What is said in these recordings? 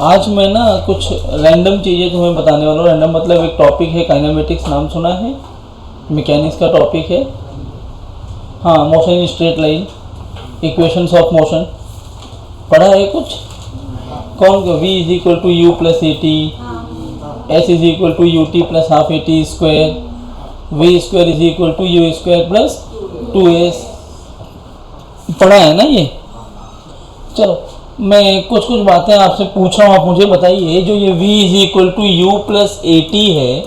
आज मैं ना कुछ रैंडम चीज़ें तुम्हें बताने वाला हूँ। रैंडम मतलब एक टॉपिक है काइनेमेटिक्स, नाम सुना है? मैकेनिक्स का टॉपिक है। हाँ, motion in straight line, equations of motion पढ़ा है कुछ? कौन को? v is equal to u plus a t, s is equal to u t plus half a t square, v square is equal to u square plus 2s पढ़ा है ना ये? चलो मैं कुछ कुछ बातें आपसे पूछ रहा हूँ, आप मुझे बताइए। जो ये v is equal to u plus a t है,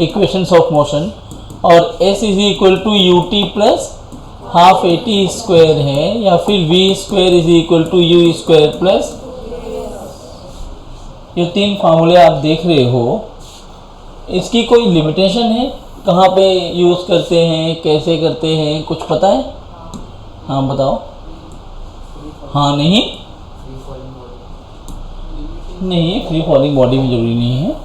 इक्वेशंस ऑफ मोशन, और s is equal to u t plus half a t square है, या फिर v square is equal to u square plus, ये तीन फार्मूले आप देख रहे हो, इसकी कोई लिमिटेशन है? कहाँ पे यूज़ करते हैं, कैसे करते हैं, कुछ पता है? हाँ बताओ। हाँ नहीं नहीं, फ्री फॉलिंग बॉडी में जरूरी नहीं है।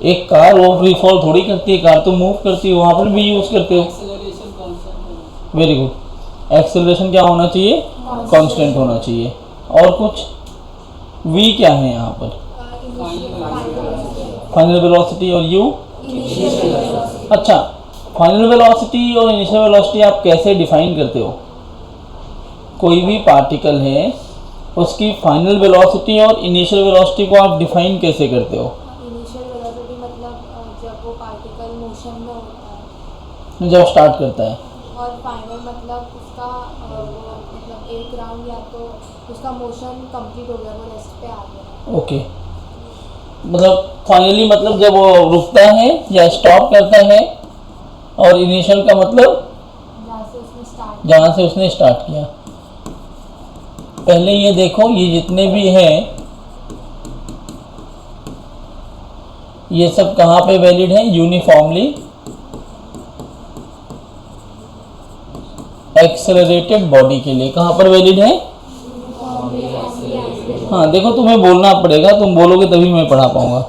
एक कार वो फ्री फॉल थोड़ी करती है, कार तो मूव करती है, वहाँ पर भी यूज़ करते हो। Very good. एक्सेलरेशन क्या होना चाहिए? कांस्टेंट होना चाहिए। और कुछ? v क्या है यहाँ पर? Final velocity. और u? अच्छा, फाइनल वेलोसिटी और इनिशियल वेलोसिटी आप कैसे डिफाइन करते हो? कोई भी पार्टिकल है, उसकी फाइनल वेलोसिटी और इनिशियल वेलोसिटी को आप डिफाइन कैसे करते हो? इनिशियल वेलोसिटी मतलब जब वो पार्टिकल मोशन में होता है, जब स्टार्ट करता है। और फाइनल मतलब उसका मतलब एक राउंड या तो उसका मोशन कंप्लीट हो गया, वो रेस्ट पे आ गया। ओके, मतलब फाइनली मतलब जब वो रुकता है या स्टॉप करता है, और इनिशियल का मतलब जहाँ से उसने स्टार्ट किया। पहले ये देखो, ये जितने भी हैं ये सब कहाँ पे वैलिड है? यूनिफॉर्मली एक्सेलरेटेड बॉडी के लिए। कहाँ पर वैलिड है? हाँ देखो, तुम्हें बोलना पड़ेगा, तुम बोलोगे तभी मैं पढ़ा पाऊंगा।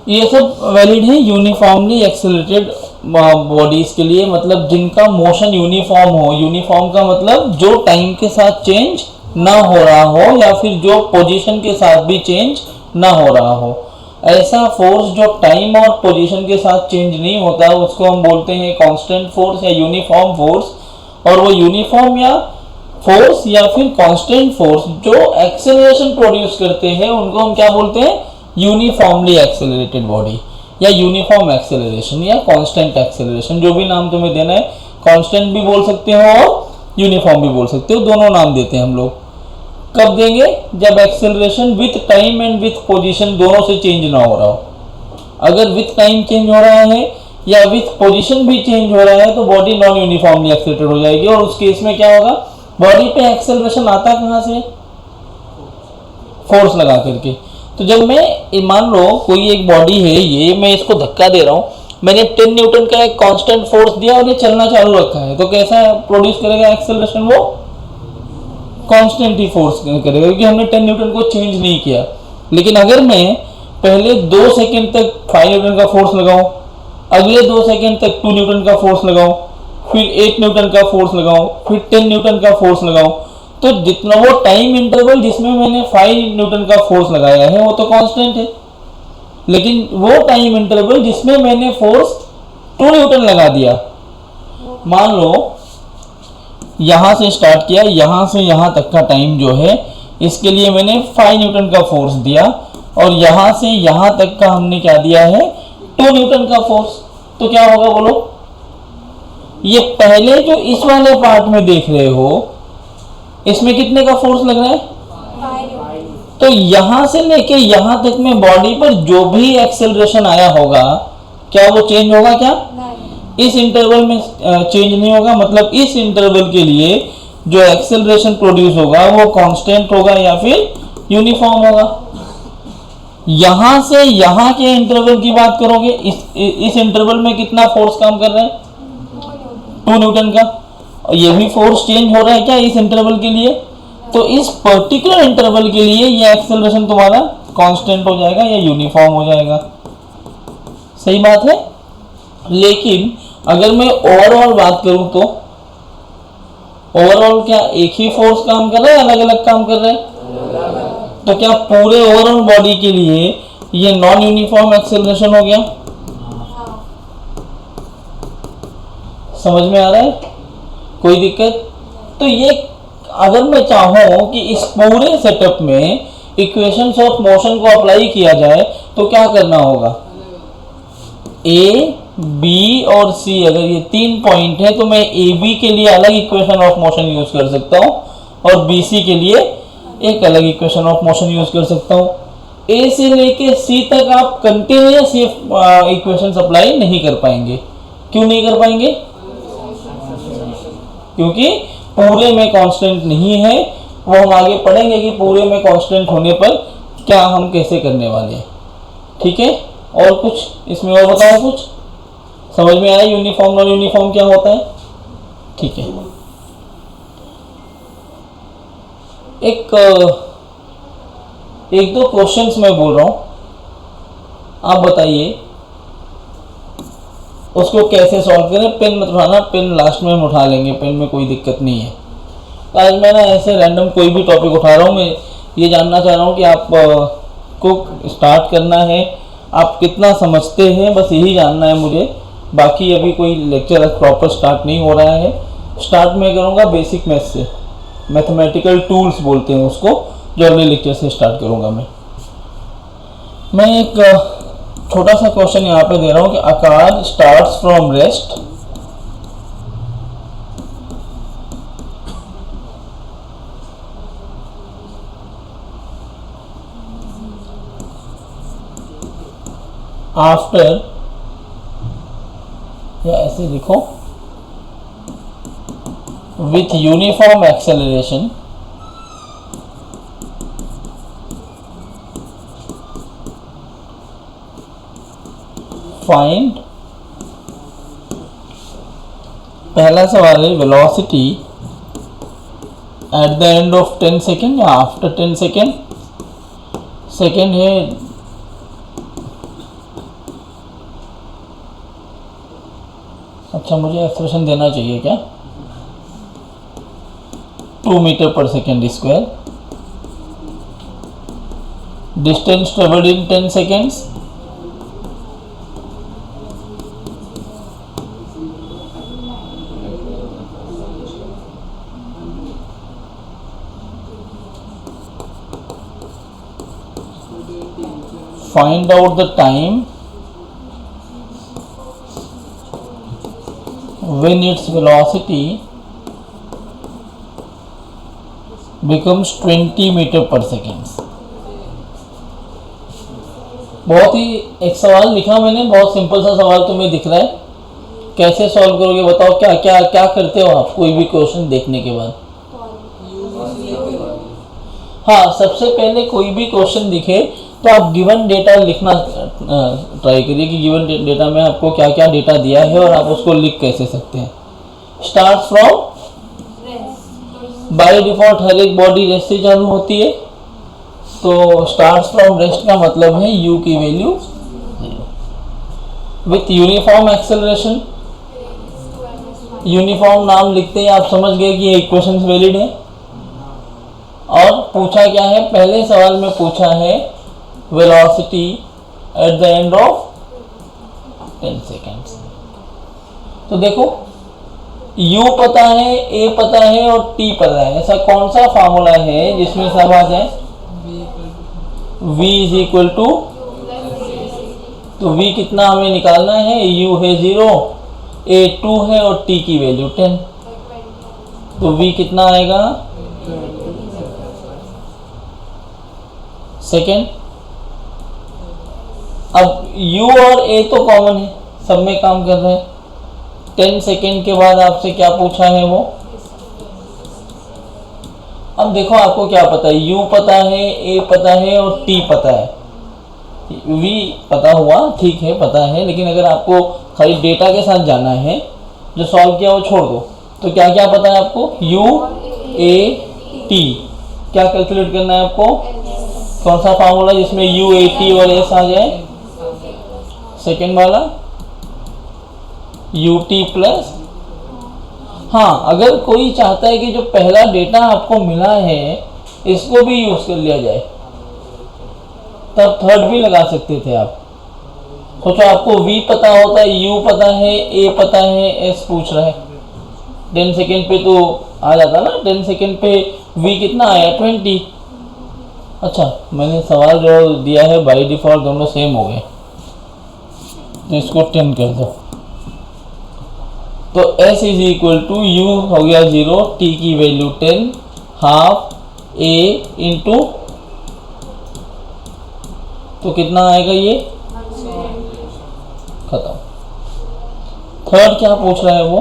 ये सब वैलिड है यूनिफॉर्मली एक्सेलरेटेड बॉडीज के लिए, मतलब जिनका मोशन यूनिफॉर्म हो। यूनिफॉर्म का मतलब जो टाइम के साथ चेंज ना हो रहा हो, या फिर जो पोजीशन के साथ भी चेंज ना हो रहा हो। ऐसा फोर्स जो टाइम और पोजीशन के साथ चेंज नहीं होता, उसको हम बोलते हैं कांस्टेंट फोर्स या यूनिफॉर्म फोर्स। और वो यूनिफॉर्म या फोर्स या फिर कांस्टेंट फोर्स जो एक्सेलरेशन प्रोड्यूस करते हैं, उनको हम क्या बोलते हैं? यूनिफॉर्मली एक्सेलरेटेड बॉडी, या यूनिफॉर्म एक्सेलरेशन, या कांस्टेंट एक्सेलरेशन, जो भी नाम तुम्हें देना है। कांस्टेंट भी बोल सकते हो और यूनिफॉर्म भी बोल सकते हो, दोनों नाम देते हैं हम लोग। कब देंगे? जब acceleration with time and with position दोनों से चेंज ना हो रहा हो। अगर विथ टाइम चेंज हो रहा है या विथ पोजीशन भी चेंज हो रहा है, तो बॉडी नॉन यूनिफॉर्मली एक्सेलरेटेड हो जाएगी। और उस केस में क्या होगा? बॉडी पे एक्सेलरेशन आता कहाँ से? फोर्स लगा करके। तो जब मैं मान लो कोई एक बॉडी है, ये मैं इसको धक्का दे रहा हूँ, मैंने 10 न्यूटन का एक कांस्टेंट फोर्स दिया और ये चलना चालू रखा है, तो कैसा प्रोड्यूस करेगा एक्सेलरेशन? वो कांस्टेंट ही फोर्स करेगा, क्योंकि हमने 10 न्यूटन को चेंज नहीं किया। लेकिन अगर मैं पहले 2 सेकेंड तक 5 न्यूटन का फोर्स लगाऊं, अगले 2 सेकेंड तक 2 न्यूटन का फोर्स लगाऊं, फिर 8 न्यूटन का फोर्स लगाऊं, फिर 10 न्यूटन का फोर्स लगाऊं, तो जितना वो टाइम इंटरवल जिसमें मैंने 5 न्यूटन का फोर्स लगाया है वो तो कांस्टेंट है। लेकिन वो टाइम इंटरवल जिसमें मैंने फोर्स 2 न्यूटन लगा दिया, मान लो यहाँ से स्टार्ट किया, यहाँ से यहाँ तक का टाइम जो है, इसके लिए मैंने 5 न्यूटन का फोर्स दिया, और यहाँ से यहाँ तक का हमने क्या दिया है? 2 न्यूटन का फोर्स। तो क्या होगा बोलो? ये पहले जो इस वाले पार्ट में देख रहे हो, इसमें कितने का फोर्स लग रहा है? तो यहां से लेके यहां तक में बॉडी पर जो भी एक्सेलरेशन आया होगा, क्या वो चेंज होगा? क्या इस इंटरवल में चेंज नहीं होगा? मतलब इस इंटरवल के लिए जो एक्सेलरेशन प्रोड्यूस होगा वो कांस्टेंट होगा या फिर यूनिफॉर्म होगा। यहां से यहां के इंटरवल की बात करोगे, इस इंटरवल में कितना फोर्स काम कर रहा है? 2 न्यूटन का। और ये भी फोर्स चेंज हो रहा है क्या इस इंटरवल के लिए? तो इस पर्टिकुलर इंटरवल के लिए ये एक्सेलरेशन तुम्हारा कांस्टेंट हो जाएगा या यूनिफॉर्म हो जाएगा। सही बात है। लेकिन अगर मैं ओवरऑल बात करूं तो ओवरऑल क्या एक ही फोर्स काम कर रहा है, अलग अलग काम कर रहा है? तो क्या पूरे ओवरऑल बॉडी के लिए ये नॉन यूनिफॉर्म एक्सेलरेशन हो गया? हाँ। समझ में आ रहा है? कोई दिक्कत? तो ये अगर मैं चाहूँ कि इस पूरे सेटअप में इक्वेशंस ऑफ मोशन को अप्लाई किया जाए तो क्या करना होगा? ए, बी और सी, अगर ये 3 पॉइंट है तो मैं ए बी के लिए अलग इक्वेशन ऑफ मोशन यूज कर सकता हूँ और बी सी के लिए एक अलग इक्वेशन ऑफ मोशन यूज कर सकता हूँ। ए से लेके सी तक आप कंटिन्यूस ये इक्वेशंस अप्लाई नहीं कर पाएंगे। क्यों नहीं कर पाएंगे? क्योंकि पूरे में कांस्टेंट नहीं है। वो हम आगे पढ़ेंगे कि पूरे में कांस्टेंट होने पर क्या हम कैसे करने वाले हैं। ठीक है? और कुछ इसमें और बताओ, कुछ समझ में आया यूनिफॉर्म नॉन यूनिफॉर्म क्या होता है? ठीक है। एक दो क्वेश्चंस मैं बोल रहा हूं, आप बताइए उसको कैसे सॉल्व करें। पेन मत उठाना, पेन लास्ट में हम उठा लेंगे, पेन में कोई दिक्कत नहीं है। तो आज मैं ना ऐसे रैंडम कोई भी टॉपिक उठा रहा हूँ। मैं ये जानना चाह रहा हूँ कि आप को स्टार्ट करना है, आप कितना समझते हैं, बस यही जानना है मुझे। बाकी अभी कोई लेक्चर प्रॉपर स्टार्ट नहीं हो रहा है। स्टार्ट मैं करूँगा बेसिक मैथ से, मैथमेटिकल टूल्स बोलते हैं उसको, जो अगले लेक्चर से स्टार्ट करूँगा मैं एक छोटा सा क्वेश्चन यहाँ पे दे रहा हूँ कि आकार स्टार्ट्स फ्रॉम रेस्ट आफ्टर, या ऐसे लिखो, विथ यूनिफॉर्म एक्सेलरेशन फाइंड, पहला सवाल है velocity at the end of 10 second या आफ्टर 10 सेकेंड। सेकेंड है अच्छा, मुझे एक्सप्रेशन देना चाहिए क्या? 2 मीटर पर second square, distance travelled in 10 seconds, find out the time when its velocity becomes 20 metre पर सेकेंड। बहुत ही एक सवाल लिखा मैंने, बहुत सिंपल सा सवाल तुम्हें दिख रहा है। कैसे सॉल्व करोगे बताओ? क्या क्या क्या करते हो आप कोई भी क्वेश्चन देखने के बाद? हाँ, सबसे पहले कोई भी क्वेश्चन दिखे तो आप गिवन डेटा लिखना ट्राई करिए कि गिवन डेटा में आपको क्या क्या डेटा दिया है और आप उसको लिख कैसे सकते हैं। स्टार्ट फ्रॉम, बाय डिफॉल्ट हर एक बॉडी रेस्ट से चालू होती है, तो स्टार्ट फ्रॉम रेस्ट का मतलब है u की value 0 with uniform acceleration. Uniform नाम लिखते ही आप समझ गए कि ये इक्वेशंस वैलिड है। और पूछा क्या है? पहले सवाल में पूछा है velocity at the end of 10 seconds. तो देखो u पता है, a पता है और t पता है। ऐसा कौन सा फार्मूला है जिसमें सब आ जाए? v इज इक्वल टू, तो v कितना हमें निकालना है? u है 0, a 2 है और t की वैल्यू 10, तो v कितना आएगा? सेकेंड। अब u और a तो कॉमन है, सब में काम कर रहे हैं। 10 सेकेंड के बाद आपसे क्या पूछा है वो? अब देखो आपको क्या पता है, u पता है, a पता है और t पता है। v पता हुआ, ठीक है, पता है, लेकिन अगर आपको खाली डेटा के साथ जाना है, जो सॉल्व किया वो छोड़ दो, तो क्या क्या पता है आपको? u, a, t। क्या कैलकुलेट करना है आपको? कौन सा फार्मूला जिसमें u, a, t और s आ जाए? सेकेंड वाला ut प्लस। हाँ, अगर कोई चाहता है कि जो पहला डेटा आपको मिला है इसको भी यूज कर लिया जाए, तब थर्ड भी लगा सकते थे आप। सोचो आपको v पता होता है, u पता है, a पता है, s पूछ रहा है, 10 सेकेंड पे तो आ जाता ना, 10 सेकेंड पे v कितना आया 20। अच्छा मैंने सवाल जो दिया है बाय डिफॉल्ट दोनों सेम हो गए, तो इसको 10 कर दो। तो s is equal to u हो गया 0, t की वैल्यू 10, हाफ a इंटू, तो कितना आएगा ये, खत्म। थर्ड क्या पूछ रहा है वो,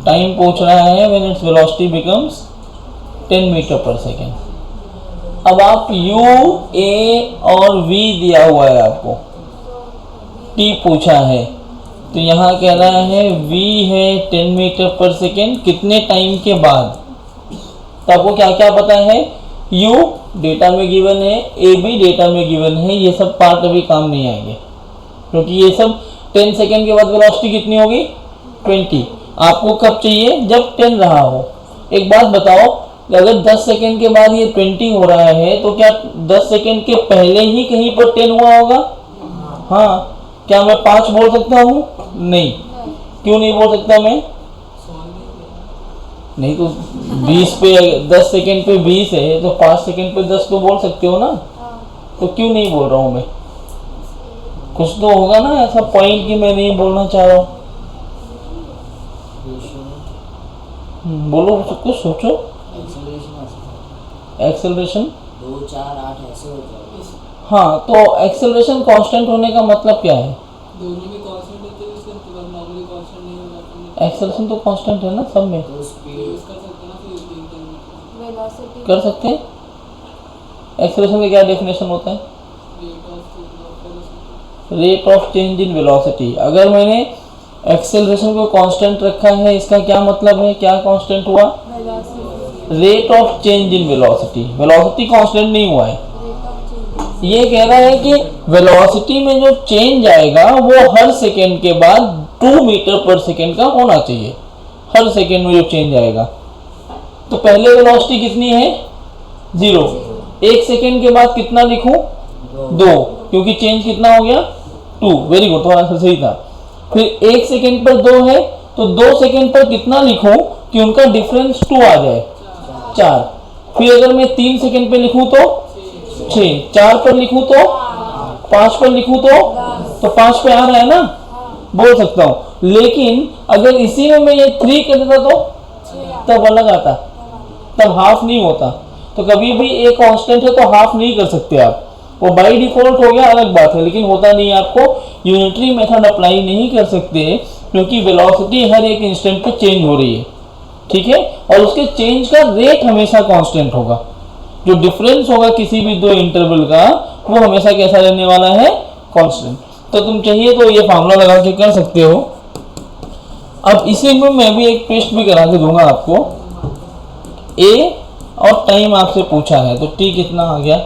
टाइम पूछ रहा है when its velocity becomes 10 metre पर सेकेंड। अब आप u, a और v दिया हुआ है आपको, t पूछा है, तो यहाँ कह रहा है v है 10 मीटर पर सेकेंड कितने टाइम के बाद। तो आपको क्या क्या पता है, u डेटा में गिवन है, a भी डेटा में गिवन है, ये सब पार्ट अभी काम नहीं आएंगे क्योंकि ये सब 10 सेकेंड के बाद वेलोसिटी कितनी होगी 20। आपको कब चाहिए, जब 10 रहा हो। एक बात बताओ, अगर 10 सेकेंड के बाद ये 20 हो रहा है तो क्या 10 सेकेंड के पहले ही कहीं पर 10 हुआ होगा? हाँ। क्या मैं 5 बोल सकता हूँ? नहीं। क्यों नहीं बोल सकता मैं? नहीं तो 20 पे 10 सेकेंड पे 20 है तो 5 सेकेंड पे 10 तो बोल सकते हो ना, तो क्यों नहीं बोल रहा हूँ मैं? कुछ तो होगा ना ऐसा पॉइंट कि मैं नहीं बोलना चाह रहा हूँ। बोलो कुछ सोचो। एक्सेलरेशन 2 4 8 ऐसे हो जाएगा। हाँ, तो एक्सेलरेशन कांस्टेंट होने का मतलब क्या है? दोनों में कांस्टेंट होते हैं, इसका मतलब नॉर्मली कांस्टेंट नहीं होगा। एक्सेलरेशन तो कांस्टेंट है ना सब में, तो स्पीड यूज कर सकते हैं ना, फिर वेलोसिटी कर सकते हैं। एक्सेलरेशन का क्या डेफिनेशन होता है? Rate of change in velocity. अगर मैंने एक्सेलरेशन को कांस्टेंट रखा है, इसका क्या मतलब है, क्या कांस्टेंट हुआ? Velocity rate of change in velocity. Velocity constant नहीं हुआ है। Rate of change. ये कह रहा है कि वेलोसिटी में जो चेंज आएगा वो हर सेकेंड के बाद 2 मीटर पर सेकेंड का होना चाहिए। हर सेकेंड में जो चेंज आएगा, तो पहले वेलोसिटी कितनी है 0, 1 सेकेंड के बाद कितना लिखूं 2, क्योंकि चेंज कितना हो गया 2। वेरी गुड, थोड़ा सा सही था। फिर 1 सेकेंड पर 2 है तो 2 सेकेंड पर कितना लिखूं कि उनका डिफरेंस 2 आ जाए 4। फिर अगर मैं 3 सेकेंड पे लिखूं तो 6, 4 पर लिखूं तो 5 पर लिखूं तो 5 पे आ रहा है ना, बोल सकता हूं। लेकिन अगर इसी में मैं ये 3 कर देता तो तब अलग आता, तब हाफ नहीं होता। तो कभी भी एक कांस्टेंट है तो हाफ नहीं कर सकते आप, वो बाय डिफॉल्ट हो गया, अलग बात है, लेकिन होता नहीं। आपको यूनिटरी मेथड अप्लाई नहीं कर सकते क्योंकि वेलोसिटी हर एक इंस्टेंट पे चेंज हो रही है, ठीक है, और उसके चेंज का रेट हमेशा कांस्टेंट होगा। जो डिफरेंस होगा किसी भी दो इंटरवल का वो हमेशा कैसा रहने वाला है, कांस्टेंट। तो तुम चाहिए तो ये फार्मूला लगा के कर सकते हो। अब इसी में मैं भी एक टेस्ट भी करा के दूंगा आपको। ए और टाइम आपसे पूछा है तो टी कितना आ गया?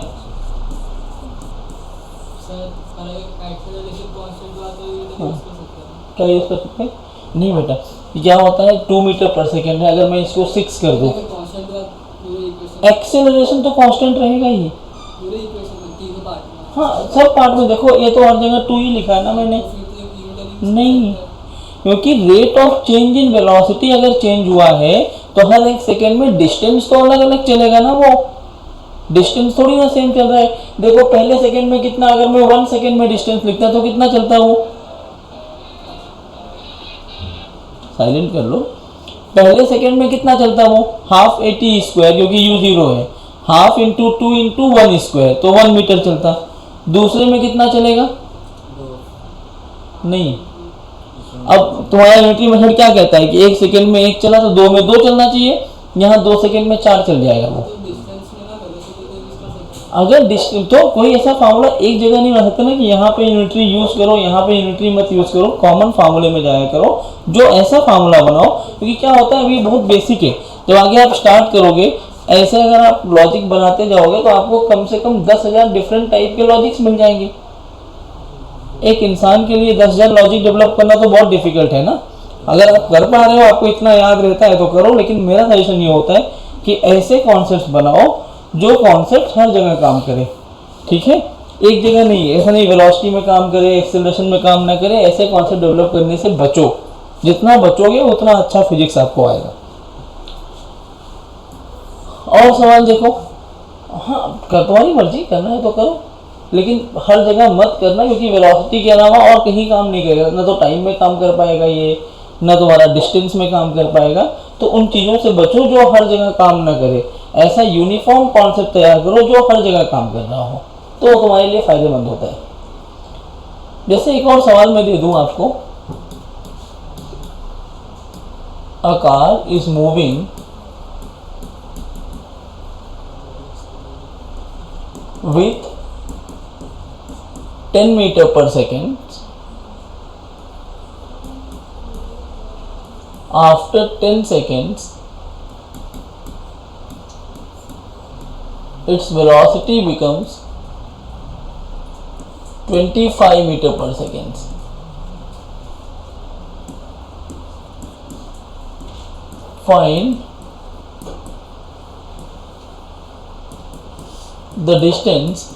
सर अगर एक्सेलरेशन कांस्टेंट हुआ तो ये यूज कर सकते हैं। क्या यूज कर सकते हैं? नहीं बेटा, क्या होता है 2 मीटर पर सेकेंड है, अगर मैं इसको 6 कर दूं, कांस्टेंट हुआ पूरे इक्वेशन, एक्सेलरेशन तो कांस्टेंट रहेगा ही। पूरे इक्वेशन में तीनों पार्ट में। हाँ, सब पार्ट में देखो, ये तो हर जगह 2 ही लिखा है ना मैंने। फिर तो यूनिटरी नहीं, क्योंकि rate of change in velocity अगर चेंज हुआ है तो हर एक सेकेंड में डिस्टेंस तो अलग अलग चलेगा ना, वो डिस्टेंस थोड़ी ना सेम चल रहा है। देखो पहले सेकेंड में कितना, अगर मैं 1 सेकेंड में डिस्टेंस लिखता तो कितना चलता वो, साइलेंट कर लो, पहले सेकेंड में कितना चलता वो, हाफ AT स्क्वायर, क्योंकि u 0 है, हाफ इंटू 2 इंटू 1 स्क्वायर, तो 1 मीटर चलता। दूसरे में कितना चलेगा? नहीं। अब तुम्हारा यूनिटरी मेथड क्या कहता है कि 1 सेकेंड में 1 चला तो 2 में 2 चलना चाहिए, यहाँ 2 सेकेंड में 4 चल जाएगा वो। तो डिस्टेंस में ना वेलोसिटी को यूज कर सकते हैं। अगर डिस्टेंस तो कोई ऐसा फार्मूला एक जगह नहीं रह सकता ना कि यहाँ पे यूनिटरी यूज करो, यहाँ पे यूनिटरी मत यूज करो, कॉमन फार्मूले में जाया करो, जो ऐसा फार्मूला बनाओ। क्योंकि क्या होता है, अभी बहुत बेसिक है, जब आगे आप स्टार्ट करोगे ऐसे अगर आप लॉजिक बनाते जाओगे तो आपको कम से कम 10,000 डिफरेंट टाइप के लॉजिक्स मिल जाएंगे। एक इंसान के लिए 10,000 लॉजिक डेवलप करना तो बहुत डिफिकल्ट है ना। अगर आप कर पा रहे हो, आपको इतना याद रहता है तो करो, लेकिन मेरा सजेशन ये होता है कि ऐसे कॉन्सेप्ट्स बनाओ जो कॉन्सेप्ट हर जगह काम करे। ठीक है, एक जगह नहीं, ऐसा नहीं वेलोसिटी में काम करे एक्सेलरेशन में काम ना करे, ऐसे कॉन्सेप्ट डेवलप करने से बचो। जितना बचोगे उतना अच्छा फिजिक्स आपको आएगा। और सवाल देखो, हाँ कर तुम्हारी मर्जी, करना है तो करो, लेकिन हर जगह मत करना, क्योंकि वेलोसिटी के अलावा और कहीं काम नहीं करेगा। ना तो टाइम में काम कर पाएगा ये, ना तुम्हारा डिस्टेंस में काम कर पाएगा। तो उन चीज़ों से बचो जो हर जगह काम ना करे। ऐसा यूनिफॉर्म कॉन्सेप्ट तैयार करो जो हर जगह काम कर रहा हो, तो वो तुम्हारे लिए फ़ायदेमंद होता है। जैसे एक और सवाल मैं दे दूं आपको, a car is moving with 10 meter per second. After 10 seconds, its velocity becomes 25 meter per second. Find the distance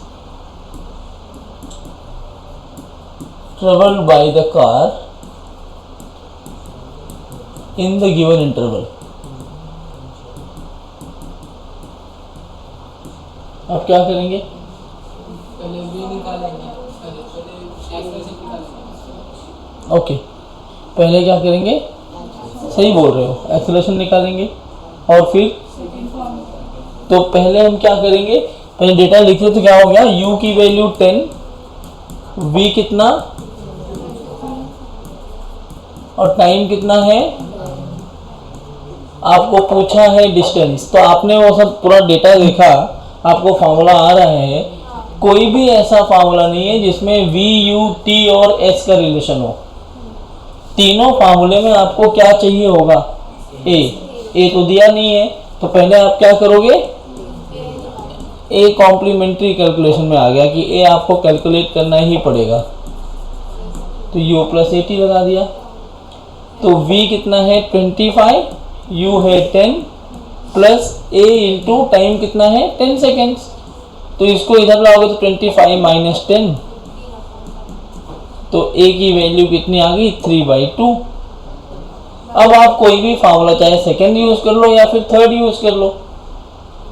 traveled by the car in the given interval. अब क्या करेंगे? पहले v निकालेंगे, पहले एक्सेलरेशन निकालेंगे। ओके, पहले क्या करेंगे? सही बोल रहे हो, एक्सेलरेशन निकालेंगे और फिर तो पहले हम क्या करेंगे, पहले डेटा लिखे तो क्या हो गया, u की वैल्यू 10, v कितना और टाइम कितना है, आपको पूछा है डिस्टेंस, तो आपने वो सब पूरा डेटा देखा, आपको फार्मूला आ रहा है। कोई भी ऐसा फार्मूला नहीं है जिसमें v, u, t और s का रिलेशन हो। तीनों फार्मूले में आपको क्या चाहिए होगा, a तो दिया नहीं है, तो पहले आप क्या करोगे, ए कॉम्प्लीमेंट्री कैलकुलेशन में आ गया कि ए आपको कैलकुलेट करना ही पड़ेगा, तो u प्लस 80 लगा दिया। तो v कितना है 25, u है 10 प्लस a इंटू टाइम कितना है 10 सेकेंड्स, तो इसको इधर लाओगे तो 25 माइनस 10, तो a की वैल्यू कितनी आ गई 3/2। अब आप कोई भी फार्मूला चाहे सेकेंड यूज़ कर लो या फिर थर्ड यूज़ कर लो,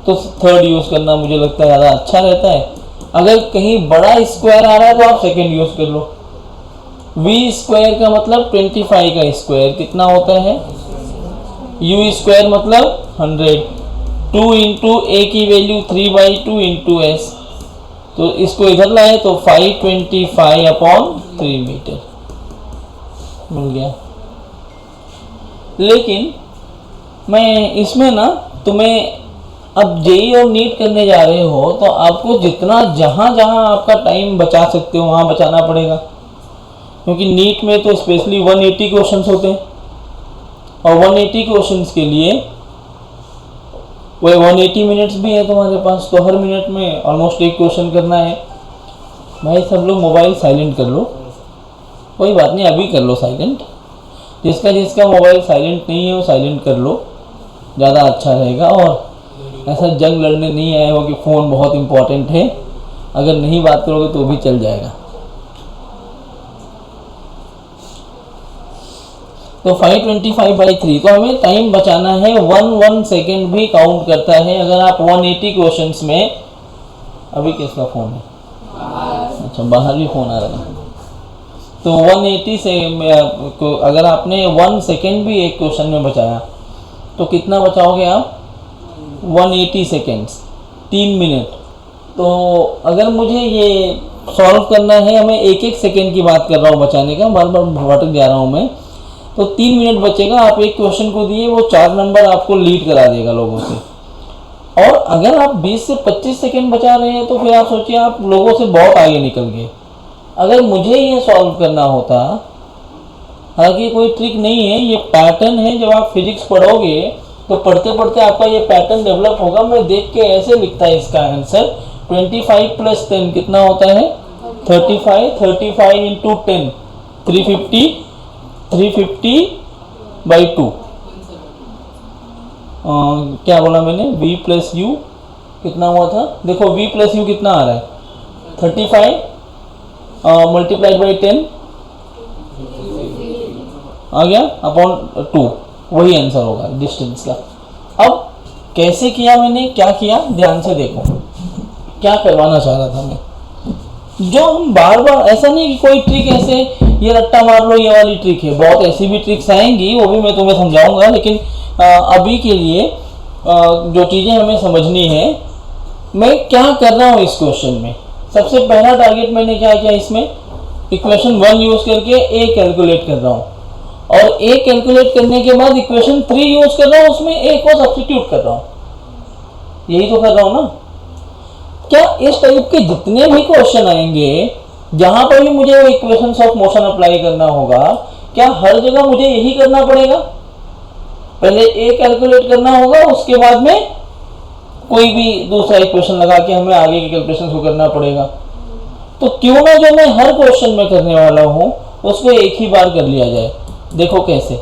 तो थर्ड यूज़ करना मुझे लगता है ज़्यादा अच्छा रहता है। अगर कहीं बड़ा स्क्वायर आ रहा है तो आप सेकेंड यूज़ कर लो। v स्क्वायर का मतलब 25 का स्क्वायर कितना होता है, u स्क्वायर मतलब 100, 2 इंटू ए की वैल्यू 3/2 इंटू एस, तो इसको इधर लाए तो 525/3 मीटर मिल गया। लेकिन मैं इसमें ना तुम्हें अब जेई और नीट करने जा रहे हो तो आपको जितना जहाँ जहाँ आपका टाइम बचा सकते हो वहाँ बचाना पड़ेगा, क्योंकि नीट में तो स्पेशली 180 क्वेश्चंस होते हैं और 180 क्वेश्चंस के लिए वही 180 मिनट्स भी है तुम्हारे पास, तो हर मिनट में ऑलमोस्ट एक क्वेश्चन करना है। भाई सब लोग मोबाइल साइलेंट कर लो, कोई बात नहीं अभी कर लो साइलेंट, जिसका जिसका मोबाइल साइलेंट नहीं है वो साइलेंट कर लो, ज़्यादा अच्छा रहेगा। और ऐसा जंग लड़ने नहीं आए हो कि फ़ोन बहुत इम्पोर्टेंट है, अगर नहीं बात करोगे तो भी चल जाएगा। तो 525/3, तो हमें टाइम बचाना है, 1 सेकेंड भी काउंट करता है। अगर आप 180 क्वेश्चंस में, अभी किसका फ़ोन है, अच्छा बाहर भी फ़ोन आ रहा है, तो 180 से अगर आपने 1 सेकेंड भी एक क्वेश्चन में बचाया तो कितना बचाओगे आप, 180 सेकेंड्स, 3 मिनट। तो अगर मुझे ये सॉल्व करना है, मैं एक एक सेकेंड की बात कर रहा हूँ बचाने का, बार बार भटक जा रहा हूँ मैं, तो 3 मिनट बचेगा। आप एक क्वेश्चन को दिए, वो 4 नंबर आपको लीड करा देगा लोगों से। और अगर आप 20 से 25 सेकेंड बचा रहे हैं तो फिर आप सोचिए आप लोगों से बहुत आगे निकल गए। अगर मुझे ये सॉल्व करना होता, हालांकि कोई ट्रिक नहीं है, ये पैटर्न है, जब आप फिजिक्स पढ़ोगे तो पढ़ते पढ़ते आपका ये पैटर्न डेवलप होगा। मैं देख के ऐसे लिखता है इसका आंसर, 25 + 10 कितना होता है 35, 35 इंटू 10 350, 350/2। क्या बोला मैंने, v + u कितना हुआ था, देखो v + u कितना आ रहा है 35 मल्टीप्लाइड बाई 10 आ गया अपॉन 2, वही आंसर होगा डिस्टेंस का। अब कैसे किया मैंने, क्या किया, ध्यान से देखो क्या करवाना चाह रहा था मैं। जो हम बार बार, ऐसा नहीं कि कोई ट्रिक ऐसे ये रट्टा मार लो ये वाली ट्रिक है, बहुत ऐसी भी ट्रिक्स आएंगी, वो भी मैं तुम्हें समझाऊंगा। लेकिन अभी के लिए जो चीज़ें हमें समझनी है, मैं क्या कर रहा हूँ इस क्वेश्चन में। सबसे पहला टारगेट मैंने क्या किया, इसमें इक्वेशन 1 यूज करके ए कैलकुलेट कर रहा हूँ, और ए कैलकुलेट करने के बाद इक्वेशन 3 यूज कर रहा हूँ, उसमें ए को सब्स्टिट्यूट कर रहा हूँ, यही तो कर रहा हूँ ना। क्या इस टाइप के जितने भी क्वेश्चन आएंगे जहां पर भी मुझे वो इक्वेशंस ऑफ मोशन अप्लाई करना होगा, क्या हर जगह मुझे यही करना पड़ेगा? पहले ए कैलकुलेट करना होगा, उसके बाद में कोई भी दूसरा इक्वेशन लगा के हमें आगे के कैलकुलेशन को करना पड़ेगा। तो क्यों ना जो मैं हर क्वेश्चन में करने वाला हूं उसको एक ही बार कर लिया जाए। देखो कैसे,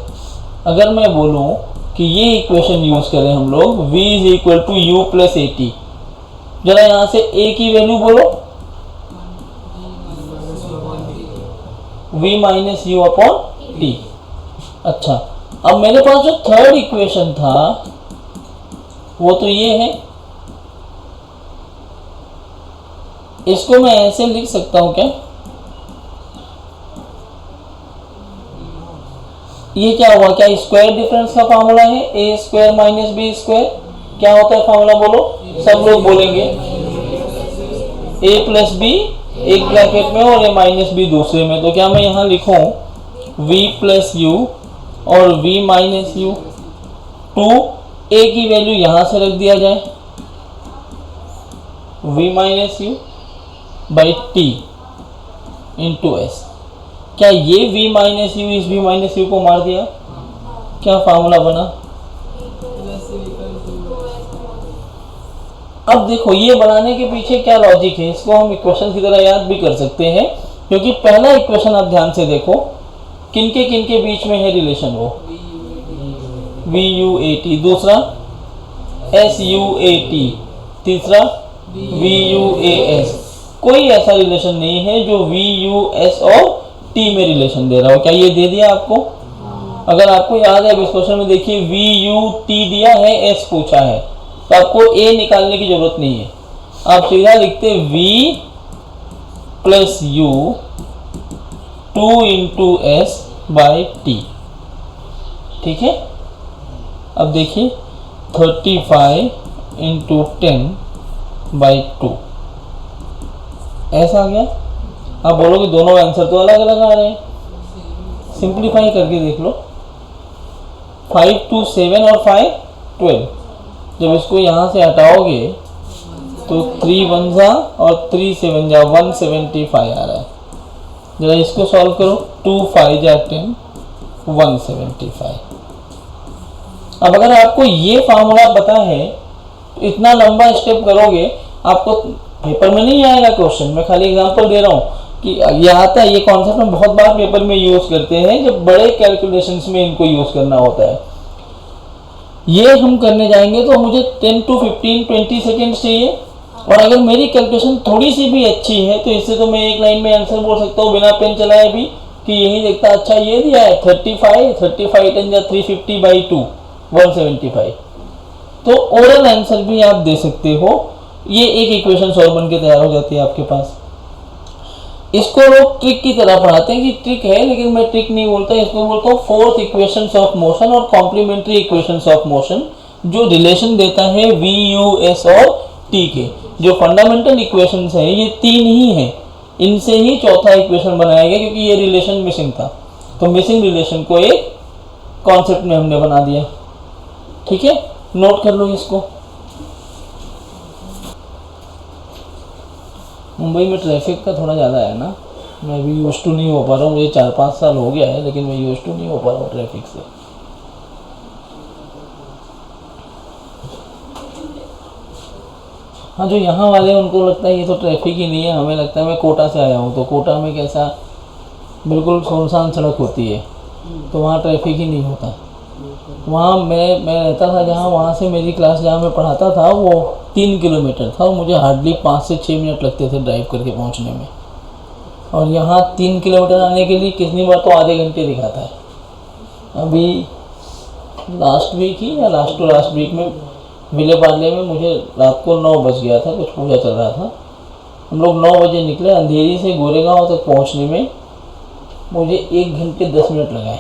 अगर मैं बोलूं कि ये इक्वेशन यूज करें हम लोग, v is equal to u plus a t, जरा यहां से a की वैल्यू बोलो, v minus u upon t. अच्छा, अब मेरे पास जो थर्ड इक्वेशन था वो तो ये है, इसको मैं ऐसे लिख सकता हूं क्या, ये क्या हुआ, क्या स्क्वायर डिफरेंस का फार्मूला है, ए स्क्वायर माइनस बी स्क्वायर, क्या होता है फार्मूला बोलो, सब लोग बोलेंगे, a प्लस बी एक ब्रैकेट में और a माइनस बी दूसरे में। तो क्या मैं यहाँ लिखूं v प्लस यू और v minus u, two a की वैल्यू यहाँ से रख दिया जाए, v minus u by t into s. क्या ये v माइनस यू इस v माइनस यू को मार दिया, क्या फार्मूला बना। अब देखो ये बनाने के पीछे क्या लॉजिक है, इसको हम इक्वेशन की तरह याद भी कर सकते हैं, क्योंकि पहला इक्वेशन आप ध्यान से देखो किनके बीच में है रिलेशन, वो वी यू ए टी, दूसरा एस यू ए टी, तीसरा वी यू ए एस। कोई ऐसा रिलेशन नहीं है जो वी यू एस और टी में रिलेशन दे रहा हो। क्या ये दे दिया आपको? अगर आपको याद है इस क्वेश्चन में देखिए वी यू टी दिया है, एस पूछा है, तो आपको ए निकालने की जरूरत नहीं है, आप सीधा लिखते v plus you 2 into S by T. ठीक है, अब देखिए 35 इंटू 10 बाई 2 ऐसा आ गया। आप बोलोगे दोनों आंसर तो अलग अलग आ रहे हैं, सिंप्लीफाई करके देख लो, 5 2 7 और 5 12। जब इसको यहाँ से हटाओगे तो 3 1 जा और 3 7 जा 175 आ रहा है। जरा इसको सॉल्व करो, 2 5 जा 10 175। अब अगर आपको ये फार्मूला पता है तो इतना लंबा स्टेप करोगे, आपको पेपर में नहीं आएगा क्वेश्चन, मैं खाली एग्जांपल दे रहा हूँ कि ये आता है। ये कॉन्सेप्ट हम बहुत बार पेपर में यूज करते हैं, जब बड़े कैलकुलेशंस में इनको यूज करना होता है। ये हम करने जाएंगे तो मुझे 10 to 15 20 सेकेंड चाहिए, और अगर मेरी कैलकुलेशन थोड़ी सी भी अच्छी है तो इससे तो मैं एक लाइन में आंसर बोल सकता हूँ बिना पेन चलाए भी, कि यही देखता अच्छा ये दिया है 35 10 जा 350 बाई 2 175। तो ओरल आंसर भी आप दे सकते हो। ये एक इक्वेशन सॉल्व बन के तैयार हो जाती है आपके पास। इसको लोग ट्रिक की तरह पढ़ाते हैं कि ट्रिक है, लेकिन मैं ट्रिक नहीं बोलता, इसको बोलता हूँ फोर्थ इक्वेशंस ऑफ मोशन और कॉम्प्लीमेंट्री इक्वेशंस ऑफ मोशन, जो रिलेशन देता है वी यू एस और टी के। जो फंडामेंटल इक्वेशंस है ये 3 ही हैं, इनसे ही चौथा इक्वेशन बनाया गया, क्योंकि ये रिलेशन मिसिंग था, तो मिसिंग रिलेशन को एक कॉन्सेप्ट में हमने बना दिया। ठीक है, नोट कर लो इसको। मुंबई में ट्रैफिक का थोड़ा ज़्यादा है ना, मैं अभी यूज टू नहीं हो पा रहा हूँ, मुझे 4-5 साल हो गया है, लेकिन मैं यूज टू नहीं हो पा रहा हूँ ट्रैफिक से। हाँ, जो यहाँ वाले हैं उनको लगता है ये तो ट्रैफिक ही नहीं है, हमें लगता है मैं कोटा से आया हूँ, तो कोटा में कैसा बिल्कुल सुनसान सड़क होती है, तो वहाँ ट्रैफिक ही नहीं होता। वहाँ मैं रहता था जहाँ, वहाँ से मेरी क्लास जहाँ मैं पढ़ाता था वो 3 किलोमीटर था और मुझे हार्डली 5 से 6 मिनट लगते थे ड्राइव करके पहुँचने में। और यहाँ 3 किलोमीटर आने के लिए कितनी बार तो आधे घंटे दिखाता है। अभी लास्ट वीक ही या लास्ट टू लास्ट वीक में विले पार्ले में मुझे रात को 9 बज गया था, कुछ पूजा चल रहा था। हम लोग 9 बजे निकले, अंधेरी से गोरेगांव तक पहुँचने में मुझे 1 घंटे 10 मिनट लगाए।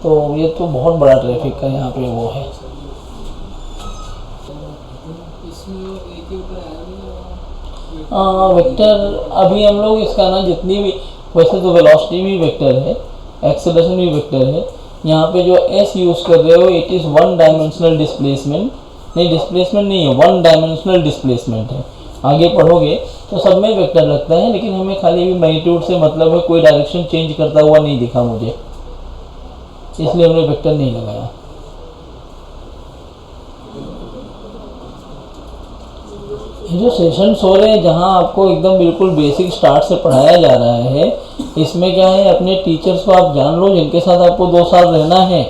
तो ये तो बहुत बड़ा ट्रैफिक का यहाँ पे वो है। इसमें एक के ऊपर आया नहीं वेक्टर अभी हम लोग इसका ना जितनी भी, वैसे तो वेलोसिटी भी वेक्टर है, एक्सेलरेशन भी वेक्टर है। यहाँ पे जो एस यूज़ कर रहे हो इट इज़ 1 डायमेंशनल डिस्प्लेसमेंट, नहीं डिस्प्लेसमेंट नहीं है, 1 डायमेंशनल डिस्प्लेसमेंट है। आगे पढ़ोगे तो सब में वेक्टर लगता है, लेकिन हमें खाली भी मैग्नीट्यूड से मतलब है, कोई डायरेक्शन चेंज करता हुआ नहीं दिखा मुझे, इसलिए हमने वेक्टर नहीं लगाया। ये जो सेशंस हो रहे हैं जहाँ आपको एकदम बिल्कुल बेसिक स्टार्ट से पढ़ाया जा रहा है, इसमें क्या है, अपने टीचर्स को आप जान लो जिनके साथ आपको 2 साल रहना है,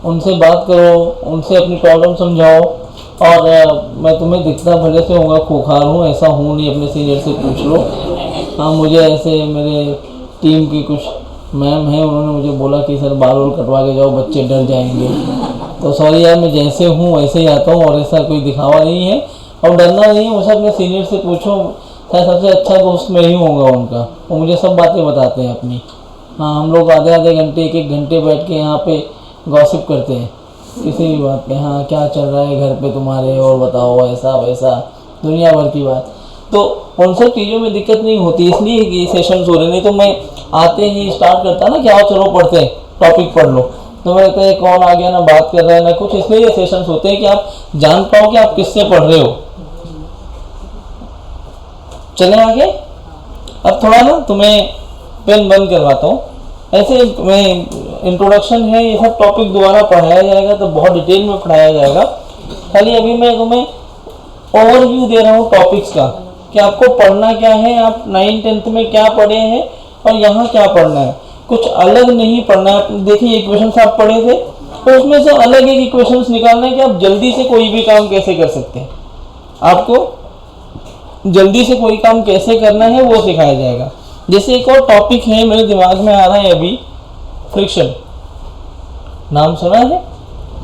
उनसे बात करो, उनसे अपनी प्रॉब्लम समझाओ। और मैं तुम्हें दिखता भले से होगा खूंखार हूँ, ऐसा हूँ नहीं, अपने सीनियर से पूछ लो। हाँ, मुझे ऐसे मेरे टीम की कुछ मैम है, उन्होंने मुझे बोला कि सर बाल वाल कटवा के जाओ, बच्चे डर जाएंगे। तो सॉरी यार, मैं जैसे हूँ वैसे ही आता हूँ और ऐसा कोई दिखावा नहीं है और डरना नहीं है। मुझे अपने सीनियर से पूछो, शायद सबसे अच्छा दोस्त मैं ही होऊंगा उनका, वो मुझे सब बातें बताते हैं अपनी। हाँ, हम लोग आधे घंटे 1 घंटे बैठ के यहाँ पे गॉसिप करते हैं किसी भी बात पे। हाँ, क्या चल रहा है घर पे तुम्हारे, और बताओ, ऐसा वैसा दुनिया भर की बात। तो उन सब चीज़ों में दिक्कत नहीं होती, इसलिए ये सेशंस हो रहे। नहीं तो मैं आते ही स्टार्ट करता ना कि आओ चलो पढ़ते हैं, टॉपिक पढ़ लो, तो मैं कहता है कौन आ गया, ना बात कर रहा है ना कुछ। इसलिए ये सेशंस होते हैं कि आप जान पाओ कि आप किससे पढ़ रहे हो। चले आगे। अब थोड़ा ना तुम्हें पेन बंद करवाता हूँ। ऐसे मैं इंट्रोडक्शन है, ये सब टॉपिक दोबारा पढ़ाया जाएगा तो बहुत डिटेल में पढ़ाया जाएगा। खाली अभी मैं तुम्हें ओवरव्यू दे रहा हूँ टॉपिक्स का कि आपको पढ़ना क्या है, आप 9th-10th में क्या पढ़े हैं और यहाँ क्या पढ़ना है। कुछ अलग नहीं पढ़ना है। देखिए इक्वेशंस आप पढ़े थे तो उसमें से अलग एक इक्वेशंस निकालना है कि आप जल्दी से कोई भी काम कैसे कर सकते हैं। आपको जल्दी से कोई काम कैसे करना है वो सिखाया जाएगा। जैसे एक और टॉपिक है मेरे दिमाग में आ रहा है अभी, फ्रिक्शन। नाम सुना है?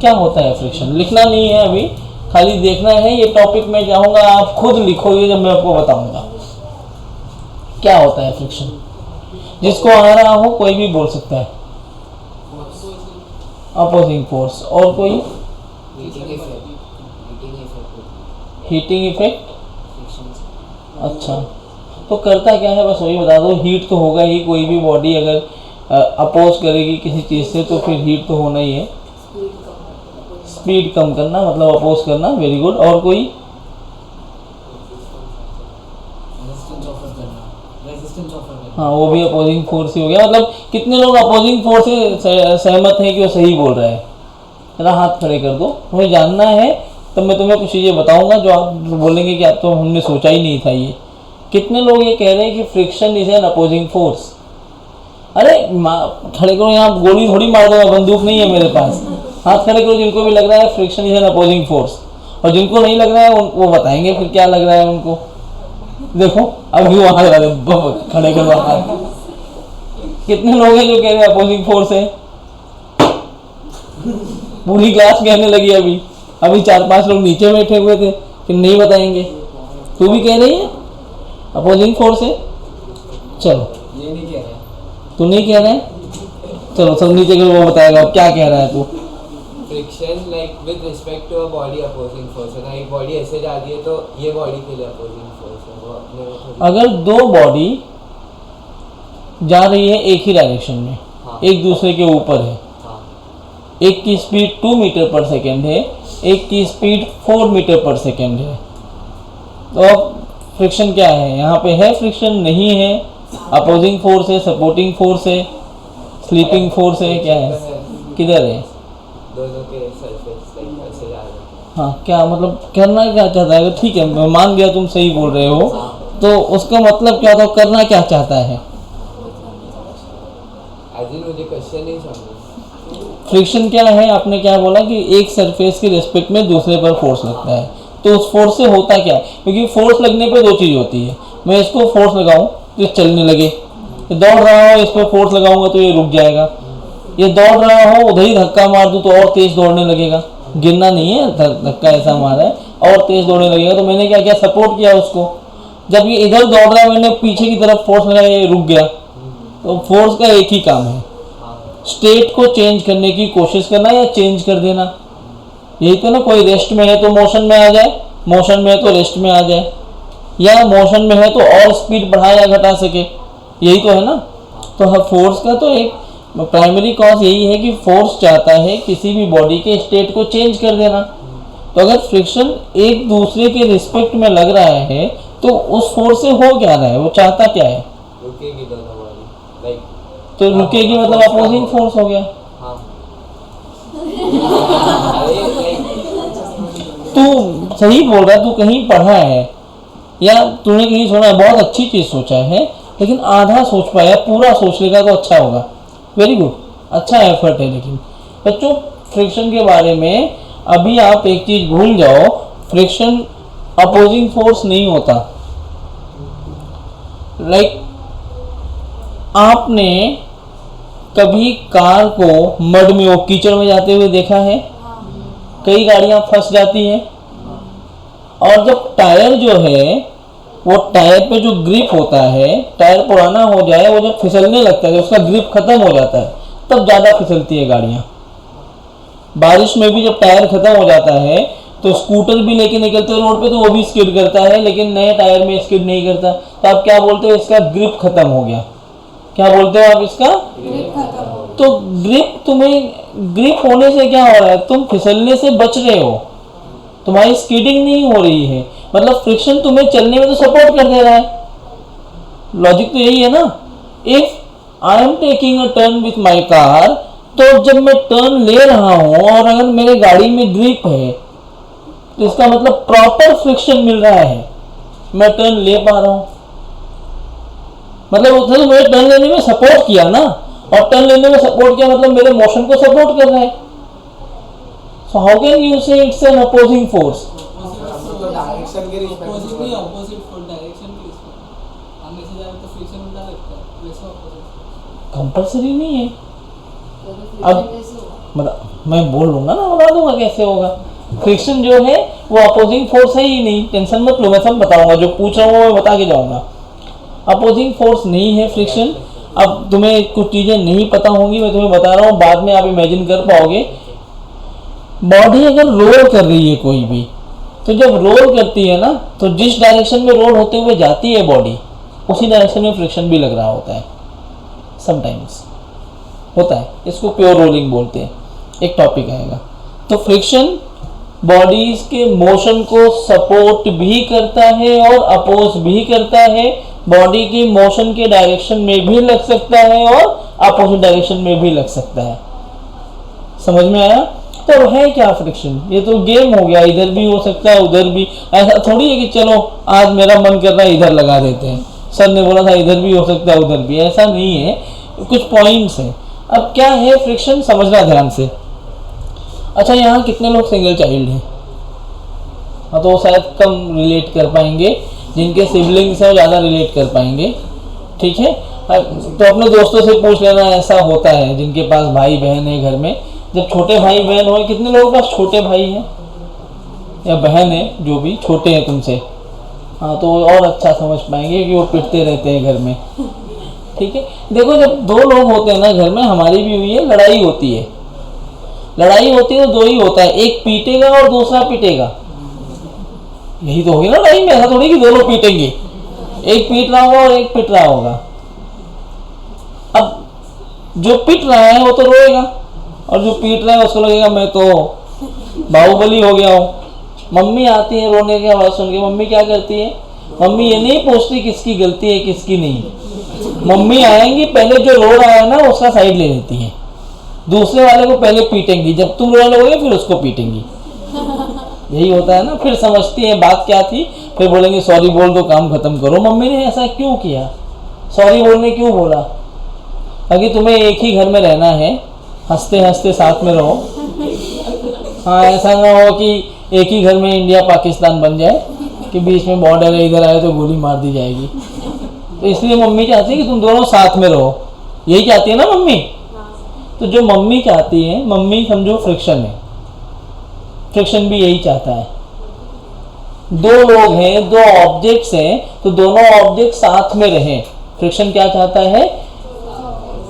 क्या होता है फ्रिक्शन? लिखना नहीं है अभी, खाली देखना है। ये टॉपिक मैं चाहूँगा आप खुद लिखोगे जब मैं आपको बताऊंगा क्या होता है फ्रिक्शन। जिसको आ रहा हो कोई भी बोल सकता है। Opposing force. और कोई? Heating effect. अच्छा, तो करता क्या है बस वही बता दो। हीट तो होगा ही, कोई भी बॉडी अगर अपोज करेगी किसी चीज़ से तो फिर हीट तो होना ही है। स्पीड कम करना मतलब अपोज करना। Very good. और कोई? हाँ, वो भी अपोजिंग फोर्स ही हो गया। मतलब कितने लोग अपोजिंग फोर्स से सहमत हैं कि वो सही बोल रहा है? जरा हाथ खड़े कर दो। तुम्हें जानना है तो मैं तुम्हें कुछ चीज़ें बताऊंगा जो आप बोलेंगे कि आप तो हमने सोचा ही नहीं था ये। कितने लोग ये कह रहे हैं कि friction is an opposing force? अरे खड़े करो, यहाँ गोली थोड़ी मार दूंगा, बंदूक नहीं है मेरे पास। हाथ खड़े करो जिनको भी लग रहा है friction is an opposing force, और जिनको नहीं लग रहा है वो बताएंगे फिर क्या लग रहा है उनको। देखो अभी वो हाथ खड़े करो हाथ। कितने लोग हैं जो कह रहे हैं अपोजिंग फोर्स है? पूरी क्लास कहने लगी। अभी 4-5 लोग नीचे बैठे हुए थे कि नहीं बताएंगे। तू भी कह रही है अपोजिंग फोर्स है? चलो, ये नहीं कह रहा। तू नहीं कह रहा है? चलो सब नीचे कर, वो बताएगा अब क्या कह रहा है तू। Friction like with respect to a body opposing force है ना। एक बॉडी ऐसे जा रही है तो ये बॉडी के लिए अपोजिंग फोर्स है। वो अपने अगर 2 बॉडी जा रही है एक ही डायरेक्शन में, हाँ। एक दूसरे के ऊपर है, हाँ एक की स्पीड 2 मीटर पर सेकेंड है, एक की स्पीड 4 मीटर पर सेकेंड है, तो अब फ्रिक्शन क्या है? यहाँ पे है फ्रिक्शन? नहीं है। अपोजिंग फोर्स है, सपोर्टिंग फोर्स है, स्लीपिंग फोर्स है, क्या है? किधर है? दोनों के सरफेस लाइक ऐसे जा रहे हैं। हाँ, क्या मतलब करना क्या चाहता है? ठीक है, मैं मान गया तुम सही बोल रहे हो, तो उसका मतलब क्या था? करना क्या चाहता है? क्वेश्चन ही समझ। फ्रिक्शन क्या है, आपने क्या बोला कि एक सरफेस के रिस्पेक्ट में दूसरे पर फोर्स लगता है, तो उस फोर्स से होता क्या है, क्योंकि फोर्स लगने पे दो चीज़ होती है, मैं इसको फोर्स लगाऊं तो ये चलने लगे, ये दौड़ रहा हो इस पर फोर्स लगाऊंगा तो ये रुक जाएगा, ये दौड़ रहा हो उधर ही धक्का मार दूं तो और तेज दौड़ने लगेगा, गिरना नहीं है, धक्का ऐसा मारा है और तेज दौड़ने लगेगा। तो मैंने क्या किया, सपोर्ट किया उसको, जब ये इधर दौड़ रहा है मैंने पीछे की तरफ फोर्स लगाया, ये रुक गया। तो फोर्स का एक ही काम है, स्टेट को चेंज करने की कोशिश करना या चेंज कर देना, यही तो ना। कोई रेस्ट में है तो मोशन में आ जाए, मोशन में है तो रेस्ट में आ जाए, या मोशन में है तो और स्पीड बढ़ा या घटा सके, यही तो है ना। तो हर फोर्स का तो एक प्राइमरी कॉज यही है कि फोर्स चाहता है किसी भी बॉडी के स्टेट को चेंज कर देना। तो अगर फ्रिक्शन एक दूसरे के रिस्पेक्ट में लग रहा है तो उस फोर्स से हो क्या रहा है, वो चाहता क्या है, रुकेगी दोनों बॉडी, लाइक तो रुकेगी मतलब अपोजिंग फोर्स हो गया। हाँ। अरे like, तू सही बोल रहा है, तू कहीं पढ़ा है या तूने कहीं सुना है, बहुत अच्छी चीज़ सोचा है, लेकिन आधा सोच पाया, पूरा सोच लेगा तो अच्छा होगा। वेरी गुड, अच्छा एफर्ट है। लेकिन बच्चों फ्रिक्शन के बारे में अभी आप एक चीज़ भूल जाओ, फ्रिक्शन अपोजिंग फोर्स नहीं होता। लाइक आपने कभी कार को मड में, वो कीचड़ में जाते हुए देखा है, कई गाड़ियां फंस जाती हैं, और जब टायर जो है वो टायर पे जो ग्रिप होता है, टायर पुराना हो जाए, वो जब फिसलने लगता है, उसका ग्रिप खत्म हो जाता है, तब ज़्यादा फिसलती है गाड़ियाँ। बारिश में भी जब टायर खत्म हो जाता है तो स्कूटर भी लेके निकलते हैं रोड पे तो वो भी स्किड करता है, लेकिन नए टायर में स्किड नहीं करता। तो आप क्या बोलते हो, इसका ग्रिप खत्म हो गया। क्या बोलते हो आप इसका? तो ग्रिप, तुम्हें ग्रिप होने से क्या हो रहा है, तुम फिसलने से बच रहे हो, तुम्हारी स्किडिंग नहीं हो रही है, मतलब फ्रिक्शन तुम्हें चलने में तो सपोर्ट कर दे रहा है। लॉजिक तो यही है ना। If I am taking a turn with my car, तो जब मैं टर्न ले रहा हूं और अगर मेरे गाड़ी में ग्रिप है तो इसका मतलब प्रॉपर फ्रिक्शन मिल रहा है, मैं टर्न ले पा रहा हूं, मतलब उसने तो मेरे टर्न लेने में सपोर्ट किया ना, और टर्न लेने में सपोर्ट किया मतलब मेरे मोशन को सपोर्ट कर रहा है। सो हाउ कैन यू से it's an opposing force? Direction के ऑपोजिट नहीं, ऑपोजिट फोर्स डायरेक्शन की इसमें आगे से जाए तो फ्रिक्शन उल्टा लगता है, वैसे ऑपोजिट कंपल्सरी नहीं है। अब मतलब मैं बोल लूंगा ना, बता दूंगा कैसे होगा। फ्रिक्शन जो है वो अपोजिंग फोर्स है ही नहीं, टेंशन मत लो, मैं सब बताऊंगा, जो पूछ रहा हूँ मैं बता के जाऊंगा। अपोजिंग फोर्स नहीं है फ्रिक्शन। अब तुम्हें कुछ चीज़ें नहीं पता होंगी, मैं तुम्हें बता रहा हूँ, बाद में आप इमेजिन कर पाओगे। बॉडी अगर रोल कर रही है कोई भी, तो जब रोल करती है ना, तो जिस डायरेक्शन में रोल होते हुए जाती है बॉडी, उसी डायरेक्शन में फ्रिक्शन भी लग रहा होता है, समटाइम्स होता है। इसको प्योर रोलिंग बोलते हैं, एक टॉपिक आएगा। तो फ्रिक्शन बॉडीज के मोशन को सपोर्ट भी करता है और अपोज भी करता है, बॉडी की मोशन के डायरेक्शन में भी लग सकता है और अपोजिट डायरेक्शन में भी लग सकता है। समझ में आया? तो है क्या फ्रिक्शन? ये तो गेम हो गया, इधर भी हो सकता है उधर भी। ऐसा थोड़ी है कि चलो आज मेरा मन कर रहा है इधर लगा देते हैं, सर ने बोला था इधर भी हो सकता है उधर भी, ऐसा नहीं है, कुछ पॉइंट्स हैं। अब क्या है फ्रिक्शन, समझना ध्यान से। अच्छा, यहाँ कितने लोग सिंगल चाइल्ड हैं? हाँ, तो वो शायद कम रिलेट कर पाएंगे, जिनके सिबलिंग्स हैं वो ज़्यादा रिलेट कर पाएंगे, ठीक है। तो अपने दोस्तों से पूछ लेना, ऐसा होता है जिनके पास भाई बहन है घर में, जब छोटे भाई बहन हो, कितने लोगों के पास छोटे भाई हैं या बहन है जो भी छोटे हैं तुमसे? हाँ, तो और अच्छा समझ पाएंगे कि वो पिटते रहते हैं घर में, ठीक है। देखो, जब दो लोग होते हैं ना घर में, हमारी भी हुई है, लड़ाई होती है, लड़ाई होती है तो दो ही होता है, एक पीटेगा और दूसरा पिटेगा, यही तो होगी ना लड़ाई में। ऐसा थोड़ी कि दोनों पीटेंगे, एक पीट रहा होगा और एक पिट रहा होगा। अब जो पिट रहा है वो तो रोएगा, और जो पीट रहा है उसको लगेगा मैं तो बाहुबली हो गया हूँ। मम्मी आती है रोने की आवाज़ सुन के, मम्मी क्या करती है? मम्मी ये नहीं पूछती किसकी गलती है किसकी नहीं, मम्मी आएंगी पहले जो रो रहा है ना उसका साइड ले लेती है, दूसरे वाले को पहले पीटेंगी, जब तुम रोने लगोगे फिर उसको पीटेंगी। यही होता है ना। फिर समझती है बात क्या थी, फिर बोलेंगे सॉरी बोल दो, काम खत्म करो। मम्मी ने ऐसा क्यों किया, सॉरी बोलने क्यों बोला? ताकि तुम्हें एक ही घर में रहना है, हंसते हंसते साथ में रहो। हाँ, ऐसा ना हो कि एक ही घर में इंडिया पाकिस्तान बन जाए कि बीच में बॉर्डर है, इधर आए तो गोली मार दी जाएगी। तो इसलिए मम्मी चाहती है कि तुम दोनों साथ में रहो। यही चाहती है ना मम्मी? तो जो मम्मी चाहती है, मम्मी समझो फ्रिक्शन है, फ्रिक्शन भी यही चाहता है। दो लोग हैं, दो ऑब्जेक्ट्स हैं, तो दोनों ऑब्जेक्ट साथ में रहें। फ्रिक्शन क्या चाहता है?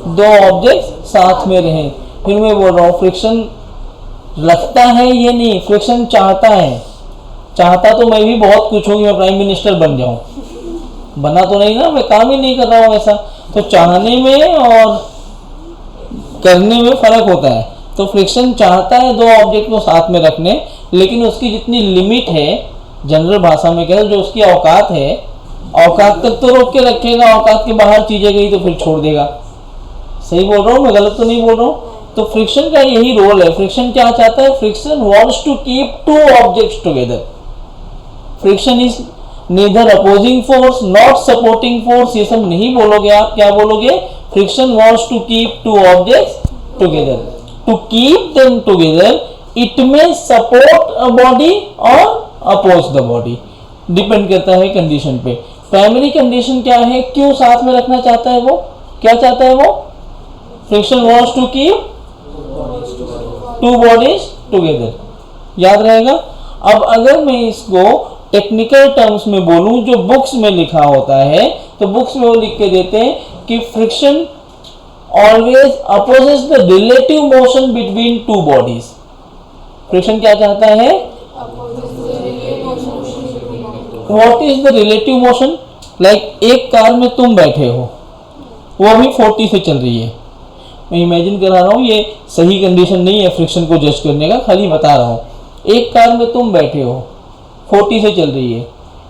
दो ऑब्जेक्ट्स साथ में रहें। फिर मैं बोल रहा हूँ फ्रिक्शन रखता है ये नहीं, फ्रिक्शन चाहता है। चाहता तो मैं भी बहुत कुछ हूँ कि मैं प्राइम मिनिस्टर बन जाऊँ, बना तो नहीं ना, मैं काम ही नहीं कर रहा हूँ ऐसा। तो चाहने में और करने में फर्क होता है। तो फ्रिक्शन चाहता है दो ऑब्जेक्ट को साथ में रखने, लेकिन उसकी जितनी लिमिट है, जनरल भाषा में कहें जो उसकी औकात है, औकात तक तो रोक के रखेगा। औकात के बाहर चीजें गई तो फिर छोड़ देगा। सही बोल रहा हूँ मैं? गलत तो नहीं बोल रहा हूँ? तो फ्रिक्शन का यही रोल है। फ्रिक्शन क्या चाहता है? Friction wants to keep two objects together. Friction is neither opposing force not supporting force, ये सब नहीं बोलोगे आप। क्या बोलोगे? friction wants to keep two objects together. To keep them together it may support a body or oppose the body, depend करता है condition पे। प्राइमरी कंडीशन क्या है? क्यों साथ में रखना चाहता है वो? क्या चाहता है वो? friction wants to keep two bodies together, याद रहेगा। अब अगर मैं इसको टेक्निकल टर्म्स में बोलूं जो बुक्स में लिखा होता है, तो बुक्स में वो लिख के देते हैं कि friction always opposes the relative motion between two bodies. Friction क्या चाहता है? What is the relative motion? Like एक कार में तुम बैठे हो, वो भी 40 से चल रही है। मैं इमेजिन करा रहा हूँ, ये सही कंडीशन नहीं है फ्रिक्शन को जज करने का, खाली बता रहा हूँ। एक कार में तुम बैठे हो, 40 से चल रही है।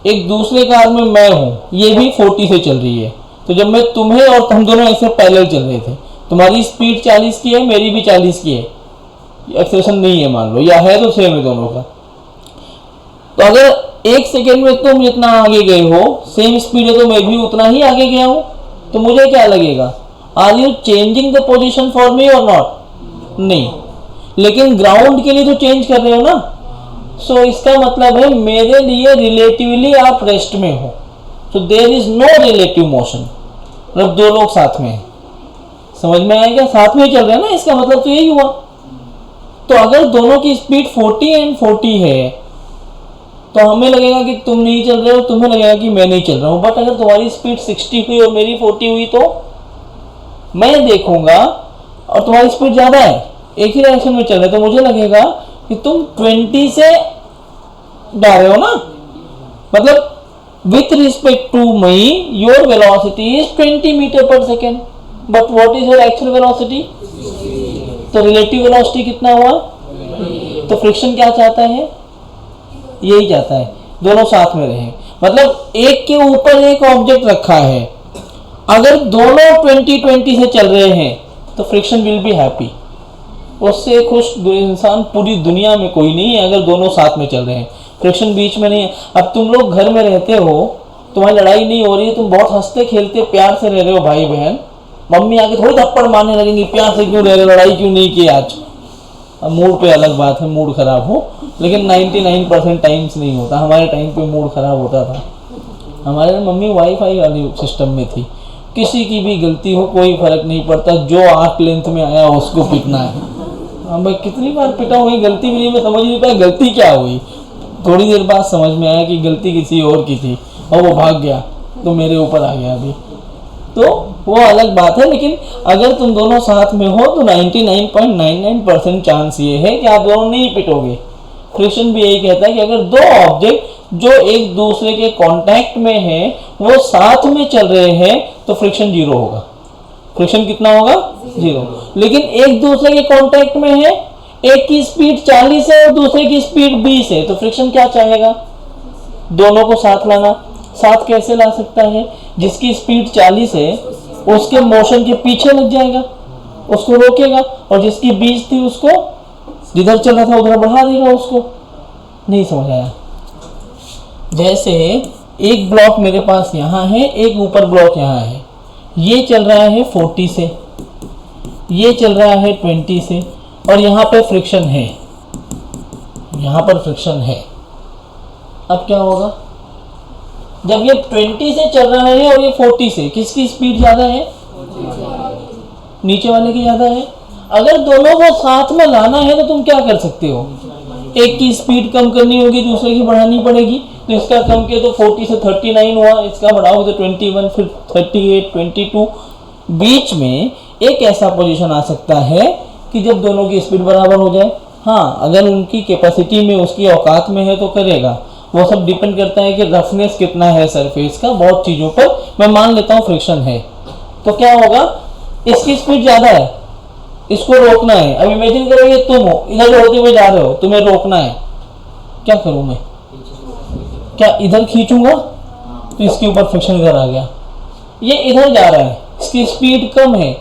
एक दूसरे कार में मैं हूँ, ये भी 40 से चल रही है। तो जब मैं तुम्हें और तुम दोनों ऐसे पैरेलल चल रहे थे, तुम्हारी स्पीड 40 की है, मेरी भी 40 की है, एक्सेलरेशन नहीं है मान लो, या है तो सेम है दोनों का। तो अगर एक सेकेंड में तुम जितना आगे गए हो, सेम स्पीड है तो मैं भी उतना ही आगे गया हूँ, तो मुझे क्या लगेगा? Are you changing the position for me और नॉट? नहीं। लेकिन ग्राउंड के लिए तो चेंज कर रहे हो ना। सो इसका मतलब है मेरे लिए रिलेटिवली आप रेस्ट में हो। So there is no relative motion, मतलब दो लोग साथ में हैं। समझ में आया क्या? साथ में चल रहे हैं ना, इसका मतलब तो यही हुआ। तो अगर दोनों की स्पीड 40 एंड 40 है, तो हमें लगेगा कि तुम नहीं चल रहे हो, तुम्हें लगेगा कि मैं नहीं चल रहा हूँ। बट अगर तुम्हारी स्पीड 60 हुई और मेरी 40 हुई, तो मैं देखूंगा और तुम्हारी स्पीड ज़्यादा है, एक ही डायरेक्शन में चल रहे, तो मुझे लगेगा कि तुम 20 से जा रहे हो ना। मतलब with respect to me your velocity is 20 metre पर second, but what is your actual velocity? तो रिलेटिव वेलोसिटी कितना हुआ? तो फ्रिक्शन क्या चाहता है? यही चाहता है दोनों साथ में रहें। मतलब एक के ऊपर एक ऑब्जेक्ट रखा है, अगर दोनों 20-20 से चल रहे हैं तो फ्रिक्शन विल बी हैप्पी। उससे खुश इंसान पूरी दुनिया में कोई नहीं है अगर दोनों साथ में चल रहे हैं, फ्रिक्शन बीच में नहीं है। अब तुम लोग घर में रहते हो, तुम्हारी लड़ाई नहीं हो रही है, तुम बहुत हंसते खेलते प्यार से रह रहे हो भाई बहन, मम्मी आके थोड़ी थप्पड़ मारने लगेंगी, प्यार से क्यों रह रहे, लड़ाई क्यों नहीं की आज। अब मूड पे अलग बात है, मूड खराब हो, लेकिन 99% टाइम्स नहीं होता। हमारे टाइम पे मूड खराब होता था। हमारे मम्मी वाईफाई वाली सिस्टम में थी, किसी की भी गलती हो कोई फर्क नहीं पड़ता, जो आर्क लेंथ में आया उसको पिटना है। हाँ भाई, कितनी बार पिटा हुई, गलती भी नहीं, मैं समझ नहीं पाया गलती क्या हुई। थोड़ी देर बाद समझ में आया कि गलती किसी और की थी और वो भाग गया तो मेरे ऊपर आ गया अभी, तो वो अलग बात है। लेकिन अगर तुम दोनों साथ में हो तो 99.99% चांस ये है कि आप दोनों नहीं पिटोगे। फ्रिक्शन भी यही कहता है कि अगर दो ऑब्जेक्ट जो एक दूसरे के कांटेक्ट में हैं वो साथ में चल रहे हैं तो फ्रिक्शन 0 होगा। फ्रिक्शन कितना होगा? 0। लेकिन एक दूसरे के कांटेक्ट में है, एक की स्पीड 40 है और दूसरे की स्पीड 20 है, तो फ्रिक्शन क्या चाहेगा? दोनों को साथ लाना। साथ कैसे ला सकता है? जिसकी स्पीड 40 है उसके मोशन के पीछे लग जाएगा, उसको रोकेगा, और जिसकी 20 थी उसको जिधर चल रहा था उधर बढ़ा देगा उसको। नहीं समझ आया? जैसे एक ब्लॉक मेरे पास यहाँ है, एक ऊपर ब्लॉक यहाँ है, ये चल रहा है 40 से, ये चल रहा है 20 से और यहाँ पे फ्रिक्शन है, यहाँ पर फ्रिक्शन है। अब क्या होगा, जब ये 20 से चल रहा है और ये 40 से, किसकी स्पीड ज़्यादा है? नीचे वाले की ज़्यादा है। अगर दोनों को साथ में लाना है तो तुम क्या कर सकते हो, एक की स्पीड कम करनी होगी, दूसरे की बढ़ानी पड़ेगी। तो इसका कम किया तो 40 से 39 हुआ, इसका बढ़ाओगे तो 21, फिर 38, 22। बीच में एक ऐसा पोजीशन आ सकता है कि जब दोनों की स्पीड बराबर हो जाए। हाँ, अगर उनकी कैपेसिटी में, उसकी औकात में है तो करेगा। वो सब डिपेंड करता है कि रफनेस कितना है सरफेस का, बहुत चीज़ों पर। मैं मान लेता हूँ फ्रिक्शन है, तो क्या होगा, इसकी स्पीड ज़्यादा है, इसको रोकना है। अब इमेजिन करो ये तुम हो, इधर होते हुए जा रहे हो, तुम्हें रोकना है, क्या करूँ मैं? क्या इधर खींचूंगा तो इसके ऊपर फ्रिक्शन इधर आ गया। ये इधर जा रहा है, इसकी स्पीड कम है,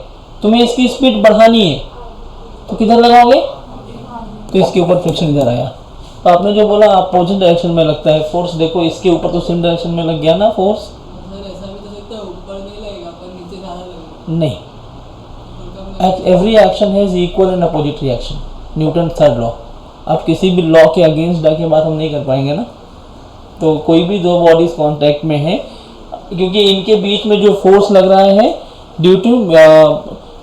तुम्हें इसकी स्पीड बढ़ानी है, तो किधर लगाओगे? तो इसके ऊपर फ्रिक्शन इधर आया। तो आपने जो बोला अपोजिट डायरेक्शन में लगता है फोर्स, देखो इसके ऊपर तो सेम डायरेक्शन में लग गया ना फोर्स। सर ऐसा भी तो सकता है ऊपर नहीं लगेगा पर नीचे ज़्यादा लगेगा। नहीं, every action has equal and opposite reaction, Newton third law. अब किसी भी लॉ के अगेंस्ट जाके बात हम नहीं कर पाएंगे ना। तो कोई भी दो बॉडीज कांटेक्ट में है, क्योंकि इनके बीच में जो फोर्स लग रहा है due to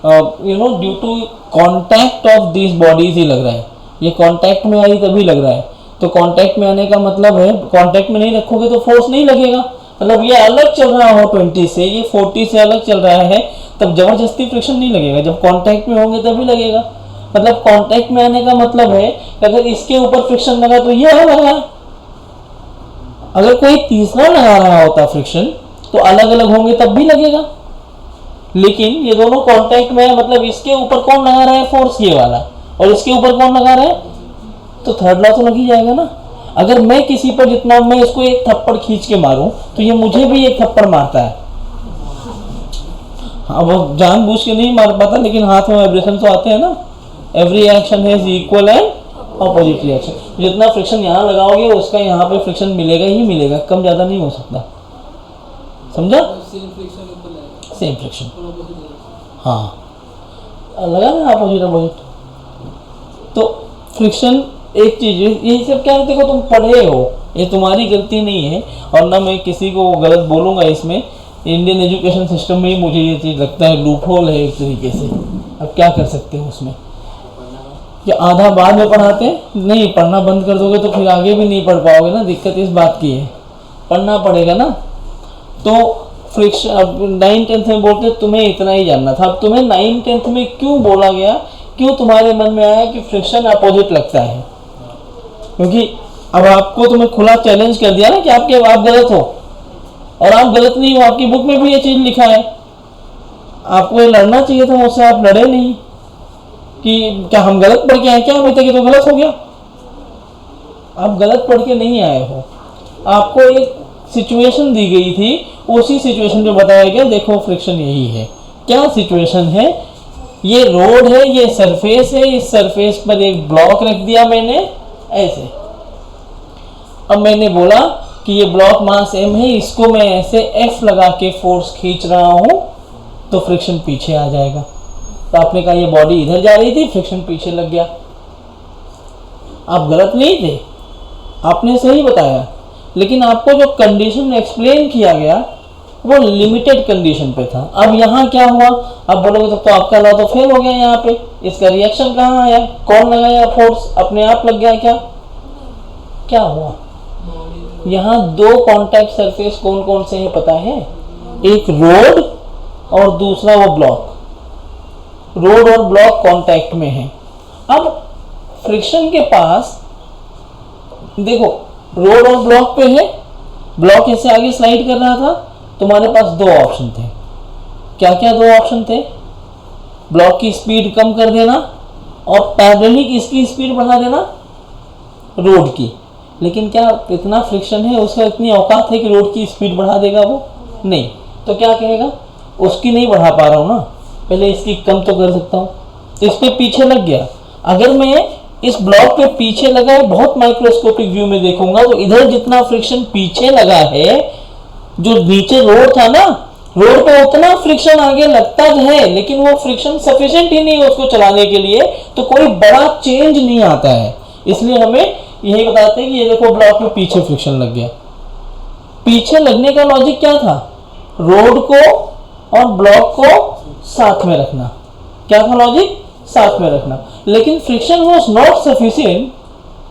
due to contact of this bodies ही लग रहा है। ये कांटेक्ट में आई तभी लग रहा है। तो कांटेक्ट में आने का मतलब है, कांटेक्ट में नहीं रखोगे तो फोर्स नहीं लगेगा। मतलब ये अलग चल रहा हो 20 से, ये 40 से अलग चल रहा है, तब जबरदस्ती फ्रिक्शन नहीं लगेगा। जब कांटेक्ट में होंगे तभी लगेगा। मतलब कांटेक्ट में आने का मतलब है कि अगर इसके ऊपर फ्रिक्शन लगा तो ये अलग लगा। अगर कोई तीसरा लगा रहा होता फ्रिक्शन तो अलग अलग होंगे तब भी लगेगा। लेकिन ये दोनों कांटेक्ट में है, मतलब इसके ऊपर कौन लगा रहा है फोर्स, ये वाला, और इसके ऊपर कौन लगा रहा है, तो थर्ड लॉ तो लग ही जाएगा ना। अगर मैं किसी पर जितना, मैं इसको एक थप्पड़ खींच के मारूं तो ये मुझे भी एक थप्पड़ मारता है। हाँ, वो जानबूझ के नहीं मार पाता, लेकिन हाथ में वाइब्रेशन तो आते हैं ना। Every action has equal and opposite reaction. जितना फ्रिक्शन यहाँ लगाओगे उसका यहाँ पे फ्रिक्शन मिलेगा ही मिलेगा, कम ज़्यादा नहीं हो सकता। समझा? सेम फ्रिक्शन ऊपर लगेगा, सेम फ्रिक्शन, और opposite direction। हाँ लगा ना अपोजिट अपोजिट। तो फ्रिक्शन एक चीज़, ये सब क्या है, देखो तुम पढ़े हो, ये तुम्हारी गलती नहीं है, और ना मैं किसी को गलत बोलूँगा इसमें। इंडियन एजुकेशन सिस्टम में ही मुझे ये चीज़ लगता है लूप होल है एक तरीके से। अब क्या कर सकते हो उसमें, कि आधा बाद में पढ़ाते हैं, नहीं पढ़ना बंद कर दोगे तो फिर आगे भी नहीं पढ़ पाओगे ना। दिक्कत इस बात की है, पढ़ना पड़ेगा ना। तो फ्रिक्शन, अब 9th-10th में बोलते तुम्हें इतना ही जानना था। अब तुम्हें 9th-10th में क्यों बोला गया, क्यों तुम्हारे मन में आया कि फ्रिक्शन अपोजिट लगता है? क्योंकि अब आपको तुम्हें खुला चैलेंज कर दिया ना कि आप गलत हो, और आप गलत नहीं हो। आपकी बुक में भी ये चीज़ लिखा है। आपको ये लड़ना चाहिए था मुझसे, आप लड़े नहीं कि क्या हम गलत पढ़ के आए, क्या अभी तक ये तो गलत हो गया। आप गलत पढ़ के नहीं आए हो, आपको एक सिचुएशन दी गई थी, उसी सिचुएशन में बताया गया देखो फ्रिक्शन यही है। क्या सिचुएशन है, ये रोड है, ये सरफेस है, इस सरफेस पर एक ब्लॉक रख दिया मैंने ऐसे। अब मैंने बोला कि ये ब्लॉक मास m है, इसको मैं ऐसे F लगा के फोर्स खींच रहा हूं तो फ्रिक्शन पीछे आ जाएगा। तो आपने कहा ये बॉडी इधर जा रही थी, फ्रिक्शन पीछे लग गया। आप गलत नहीं थे, आपने सही बताया, लेकिन आपको जो कंडीशन एक्सप्लेन किया गया वो लिमिटेड कंडीशन पे था। अब यहाँ क्या हुआ, अब बोलोगे तो आपका लॉ तो फेल हो गया। यहाँ पे इसका रिएक्शन कहाँ आया, कौन लगाया फोर्स, अपने आप लग गया क्या? क्या हुआ? यहाँ दो कॉन्टैक्ट सरफेस कौन कौन से हैं पता है? एक रोड और दूसरा वो ब्लॉक। रोड और ब्लॉक कांटेक्ट में है। अब फ्रिक्शन के पास देखो, रोड और ब्लॉक पे है, ब्लॉक ऐसे आगे स्लाइड कर रहा था, तुम्हारे पास दो ऑप्शन थे। क्या क्या दो ऑप्शन थे? ब्लॉक की स्पीड कम कर देना और पैरेलली इसकी स्पीड बढ़ा देना रोड की। लेकिन क्या इतना फ्रिक्शन है, उसका इतनी औकात है कि रोड की स्पीड बढ़ा देगा वो? नहीं। तो क्या कहेगा, उसकी नहीं बढ़ा पा रहा हूँ ना, पहले इसकी कम तो कर सकता हूँ। इस पे पीछे लग गया। अगर मैं इस ब्लॉक पे पीछे लगा है, बहुत माइक्रोस्कोपिक व्यू में देखूंगा तो इधर जितना फ्रिक्शन पीछे लगा है, जो नीचे रोड था ना, रोड पे उतना फ्रिक्शन आगे लगता है लेकिन वो फ्रिक्शन सफिशिएंट ही नहीं है उसको चलाने के लिए, तो कोई बड़ा चेंज नहीं आता है। इसलिए हमें यही बताते हैं कि ये देखो ब्लॉक में पीछे फ्रिक्शन लग गया। पीछे लगने का लॉजिक क्या था? रोड को और ब्लॉक को साथ में रखना। क्या था लॉजिक? साथ में रखना। लेकिन friction was not sufficient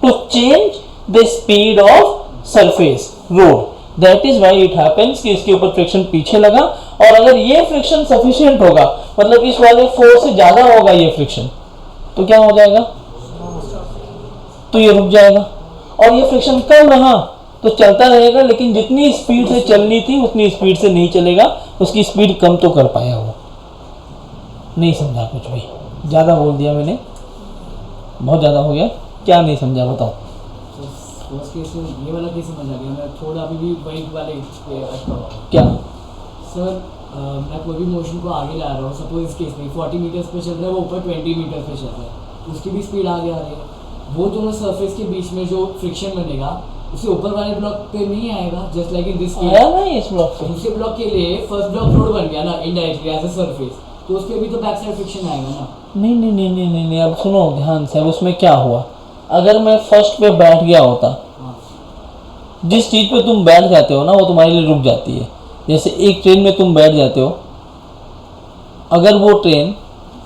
to change the speed of surface road. That is why it happens कि इसके ऊपर फ्रिक्शन पीछे लगा। और अगर ये फ्रिक्शन सफिशिएंट होगा, मतलब इस वाले फोर्स से ज्यादा होगा ये फ्रिक्शन, तो क्या हो जाएगा? तो ये रुक जाएगा। और ये फ्रिक्शन कम रहा तो चलता रहेगा, लेकिन जितनी स्पीड से चलनी थी उतनी स्पीड से नहीं चलेगा, उसकी स्पीड कम तो कर पाया वो। नहीं समझा कुछ भी? ज़्यादा बोल दिया मैंने, बहुत ज़्यादा हो गया। क्या नहीं समझा बताओ? उस केस में ये वाला केस समझ आ गया। मैं थोड़ा अभी भी वही वाले पे अटका हुआ हूँ। क्या? सर मैं कोई भी मोशन को आगे ला रहा हूँ, सपोज इस केस में 40 मीटर्स पे चल रहा है, वो ऊपर 20 मीटर्स पे चल रहा है, उसकी भी स्पीड आगे आ रही है। वो दोनों सरफेस के बीच में जो फ्रिक्शन बनेगा उसे ऊपर वाले ब्लॉक पे नहीं आएगा, just like in this case. आया ना इस ब्लॉक पे? दूसरे ब्लॉक के लिए फर्स्ट ब्लॉक रोड बन गया ना इनडायरेक्टली एज अ सरफेस, तो उस पे भी तो बैक साइड फ्रिक्शन आएगा ना। नहीं नहीं नहीं नहीं नहीं नहीं, अब सुनो ध्यान से। अब उसमें क्या हुआ? अगर मैं फर्स्ट पे बैठ गया होता, हाँ जिस चीज़ पे तुम बैठ जाते हो ना वो तुम्हारे लिए रुक जाती है। जैसे एक ट्रेन में तुम बैठ जाते हो, अगर वो ट्रेन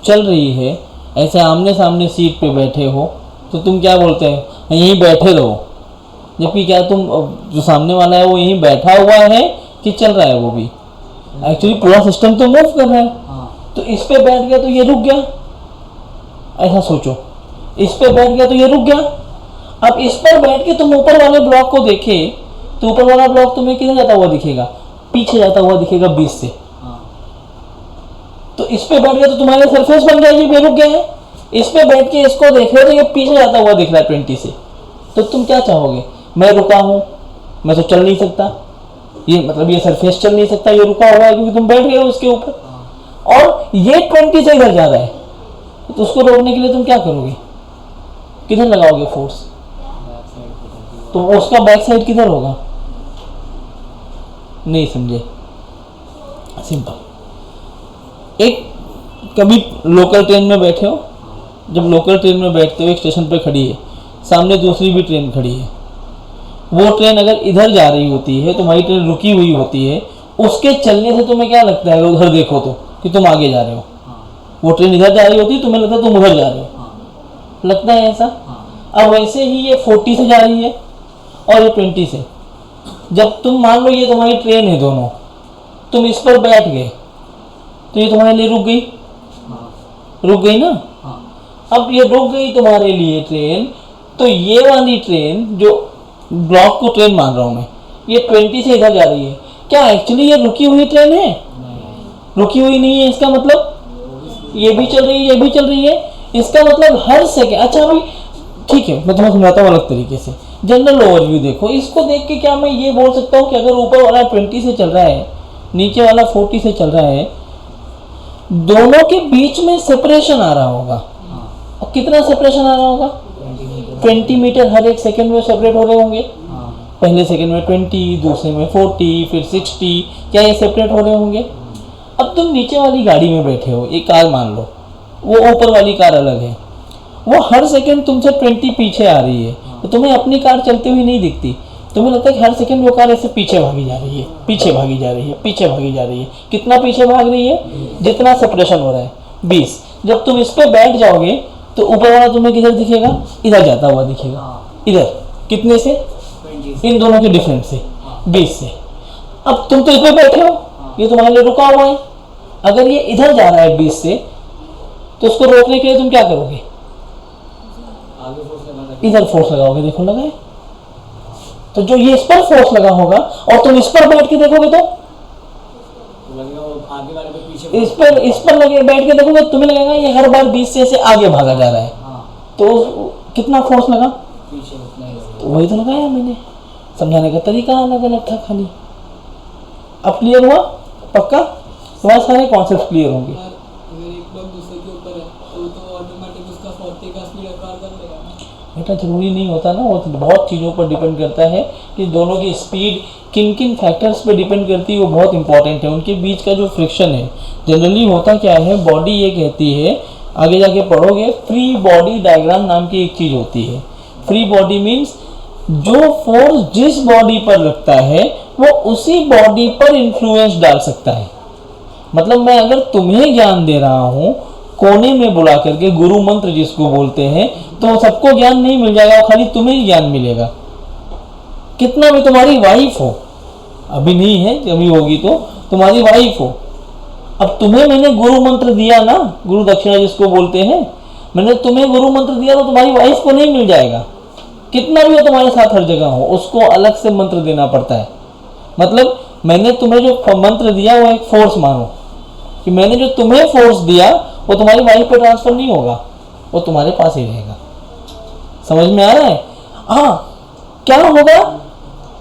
चल रही है, ऐसे आमने सामने सीट पे बैठे हो, तो तुम क्या बोलते हो? यहीं बैठे रहो। जबकि क्या तुम जो सामने वाला है वो यहीं बैठा हुआ है कि चल रहा है? वो भी एक्चुअली पूरा सिस्टम तो मूव कर रहा है। हाँ तो इस पे बैठ गया तो ये रुक गया। ऐसा सोचो, इस पे बैठ गया तो ये रुक गया। अब इस पर बैठ के तुम ऊपर वाले ब्लॉक को देखे तो ऊपर वाला ब्लॉक तुम्हें किधर जाता हुआ दिखेगा? पीछे जाता हुआ दिखेगा 20 से। हाँ तो इस पे बैठ गया तो तुम्हारे सरफेस बन गया, ये रुक गया है। इस पे बैठ के इसको देख रहे हो तो ये पीछे जाता हुआ दिख रहा है 20 से। तो तुम क्या चाहोगे? मैं रुका हूं, मैं तो चल नहीं सकता, ये मतलब ये सरफेस चल नहीं सकता, ये रुका हुआ है क्योंकि तुम बैठ गए हो उसके ऊपर। और ये 20 से इधर जा रहा है, तो उसको रोकने के लिए तुम क्या करोगे? किधर लगाओगे फोर्स? बैक साइड पे तो उसका बैक साइड किधर होगा? नहीं समझे? सिंपल। एक कभी लोकल ट्रेन में बैठे हो, जब लोकल ट्रेन में बैठते हो एक स्टेशन पे खड़ी है, सामने दूसरी भी ट्रेन खड़ी है। वो ट्रेन अगर इधर जा रही होती है, तुम्हारी ट्रेन रुकी हुई होती है, उसके चलने से तुम्हें क्या लगता है? उधर देखो तो कि तुम आगे जा रहे हो। वो ट्रेन इधर जा रही होती है, तुम्हें लगता है तुम उधर जा रहे हो। लगता है ऐसा? अब वैसे ही ये 40 से जा रही है और ये 20 से। जब तुम मान लो ये तुम्हारी ट्रेन है दोनों, तुम इस पर बैठ गए तो ये तुम्हारे लिए रुक गई। रुक गई ना? अब ये रुक गई तुम्हारे लिए ट्रेन, तो ये वाली ट्रेन जो ब्लॉक को ट्रेन मान रहा हूँ मैं, ये 20 से इधर जा रही है। क्या एक्चुअली ये रुकी हुई ट्रेन है? रुकी हुई नहीं है। इसका मतलब ये भी चल रही है, ये भी चल रही है। इसका मतलब हर सेकेंड। अच्छा अभी ठीक है, मैं तुम्हें समझाता हूँ अलग तरीके से। जनरल ओवरव्यू देखो। इसको देख के क्या मैं ये बोल सकता हूँ कि अगर ऊपर वाला 20 से चल रहा है, नीचे वाला 40 से चल रहा है, दोनों के बीच में सेपरेशन आ रहा होगा। और कितना सेपरेशन आ रहा होगा? 20 मीटर हर एक सेकंड में सेपरेट हो रहे होंगे। पहले सेकंड में 20, दूसरे में 40, फिर 60। क्या ये सेपरेट हो रहे होंगे? अब तुम नीचे वाली गाड़ी में बैठे हो, एक कार मान लो, वो ऊपर वाली कार अलग है, वो हर सेकंड तुमसे 20 पीछे आ रही है, तो तुम्हें अपनी कार चलती हुई नहीं दिखती। तुम्हें लगता है कि हर सेकंड वो कार ऐसे पीछे भागी जा रही है, पीछे भागी जा रही है, पीछे भागी जा रही है। कितना पीछे भाग रही है? जितना सेपरेशन हो रहा है 20। जब तुम इस पर बैठ जाओगे तो ऊपर वाला तुम्हें किधर दिखेगा? इधर जाता हुआ दिखेगा। इधर कितने से? इन दोनों के डिफरेंस से 20 से। अब तुम तो इस पर बैठे हो, ये तुम्हारे लिए रुका हुआ है। अगर ये इधर जा रहा है 20 से, तो उसको रोकने के लिए तुम क्या करोगे? इधर फोर्स लगाओगे। देखो लगाए। तो जो ये इस पर फोर्स लगा होगा और तुम इस पर बैठ के देखोगे तो आगे वाले पे पीछे इस पर लगे बैठ के देखोगे, तुम्हें लगेगा ये हर बार 20 से आगे भागा जा रहा है। तो कितना फोर्स लगा? पीछे उतना ही लगेगा। तो वही तो लगाया मैंने। समझाने का तरीका अलग अलग था खाली। अब क्लियर हुआ? पक्का? तुम्हारे सारे कॉन्सेप्ट क्लियर होंगे। अगर एक ब्लॉक दूसरे के ऊपर है तो ऑटोमेटिक उसका 40 का स्पीड अकार कर लेगा ना। बेटा जरूरी नहीं होता ना, वो बहुत चीज़ों पर डिपेंड करता है। कि दोनों की स्पीड किन किन फैक्टर्स पे डिपेंड करती है, वो बहुत इंपॉर्टेंट है। उनके बीच का जो फ्रिक्शन है, जनरली होता क्या है, बॉडी ये कहती है, आगे जाके पढ़ोगे, फ्री बॉडी डायग्राम नाम की एक चीज़ होती है। फ्री बॉडी मीन्स जो फोर्स जिस बॉडी पर लगता है वो उसी बॉडी पर इन्फ्लुएंस डाल सकता है। मतलब मैं अगर तुम्हें ज्ञान दे रहा हूँ कोने में बुला करके, गुरु मंत्र जिसको बोलते हैं, तो सबको ज्ञान नहीं मिल जाएगा, वो खाली तुम्हें ही ज्ञान मिलेगा। कितना भी तुम्हारी वाइफ हो, अभी नहीं है, कभी होगी तो तुम्हारी वाइफ हो, अब तुम्हें मैंने गुरु मंत्र दिया ना, गुरु दक्षिणा जिसको बोलते हैं, मैंने तुम्हें गुरु मंत्र दिया तो तुम्हारी वाइफ को नहीं मिल जाएगा। कितना भी हो तुम्हारे साथ हर जगह हो, उसको अलग से मंत्र देना पड़ता है। मतलब मैंने तुम्हें जो मंत्र दिया वो एक फोर्स मानो कि मैंने जो तुम्हें फोर्स दिया वो तुम्हारी वाइफ पे ट्रांसफर नहीं होगा, वो तुम्हारे पास ही रहेगा। समझ में आ रहा है? हाँ, क्या होगा,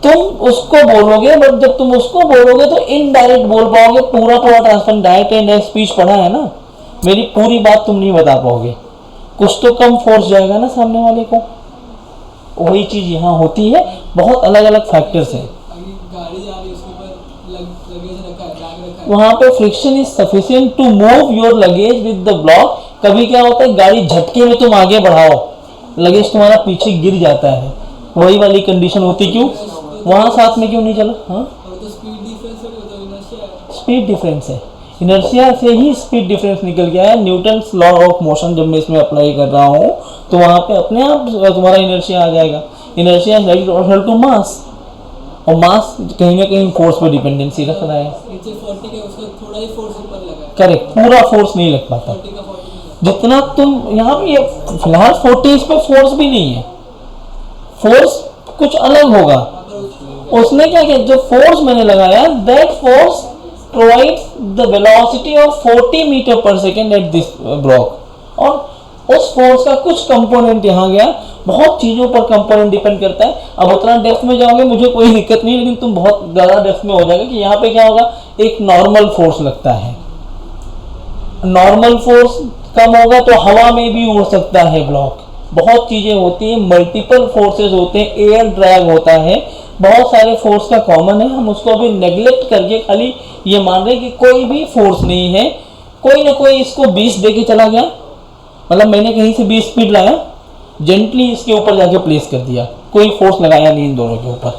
तुम उसको बोलोगे, बट जब तुम उसको बोलोगे तो इनडायरेक्ट बोल पाओगे, पूरा ट्रांसफर, डायरेक्ट एंड स्पीच पढ़ा है ना, मेरी पूरी बात तुम नहीं बता पाओगे, कुछ तो कम फोर्स जाएगा ना सामने वाले को। वही चीज यहाँ होती है, बहुत अलग अलग फैक्टर्स हैं। गाड़ी जा रही है, उसके ऊपर लगेज रखा है, बैग रखा है, वहाँ पे friction is sufficient to move your luggage with the block. कभी क्या होता है, गाड़ी झटके में तुम आगे बढ़ाओ, लगेज तुम्हारा पीछे गिर जाता है, वही वाली कंडीशन होती। क्यों वहाँ साथ में क्यों नहीं चला? हाँ, और तो स्पीड डिफरेंस है, तो इनर्शिया है, स्पीड डिफरेंस है, इनर्शिया से ही स्पीड डिफरेंस निकल गया है। न्यूटन्स लॉ ऑफ मोशन जब मैं इसमें अप्लाई कर रहा हूँ तो वहाँ पे अपने आप तुम्हारा इनर्शिया आ जाएगा। Inertia is related to mass, और मास कहीं ना कहीं फोर्स पर डिपेंडेंसी रख रहा है। नीचे 40 का उसका थोड़ा ही फोर्स ऊपर लगा है, करेक्ट, पूरा फोर्स नहीं लग पाता 40 का 40 जितना तुम यहाँ पे, फिलहाल 40 इस पे फोर्स भी नहीं है, फोर्स कुछ अलग होगा। उसने क्या किया, जो फोर्स मैंने लगाया, that force provides the velocity of 40 metre पर सेकेंड एट दिस ब्लॉक, और उस फोर्स का कुछ कंपोनेंट यहाँ गया। बहुत चीज़ों पर कंपोनेंट डिपेंड करता है। अब उतना डेप्थ में जाओगे मुझे कोई दिक्कत नहीं, लेकिन तुम बहुत ज़्यादा डेप्थ में हो जाएगा कि यहाँ पे क्या होगा, एक नॉर्मल फोर्स लगता है, नॉर्मल फोर्स कम होगा तो हवा में भी उड़ सकता है ब्लॉक। बहुत चीज़ें होती हैं, मल्टीपल फोर्सेस होते हैं, एयर ड्रैग होता है, बहुत सारे फोर्स का कॉमन है। हम उसको अभी नेग्लेक्ट करके खाली ये मान रहे कि कोई भी फोर्स नहीं है, कोई ना कोई इसको 20 दे के चला गया। मतलब मैंने कहीं से 20 स्पीड लाया, जेंटली इसके ऊपर जाके प्लेस कर दिया, कोई फोर्स लगाया नहीं इन दोनों के ऊपर।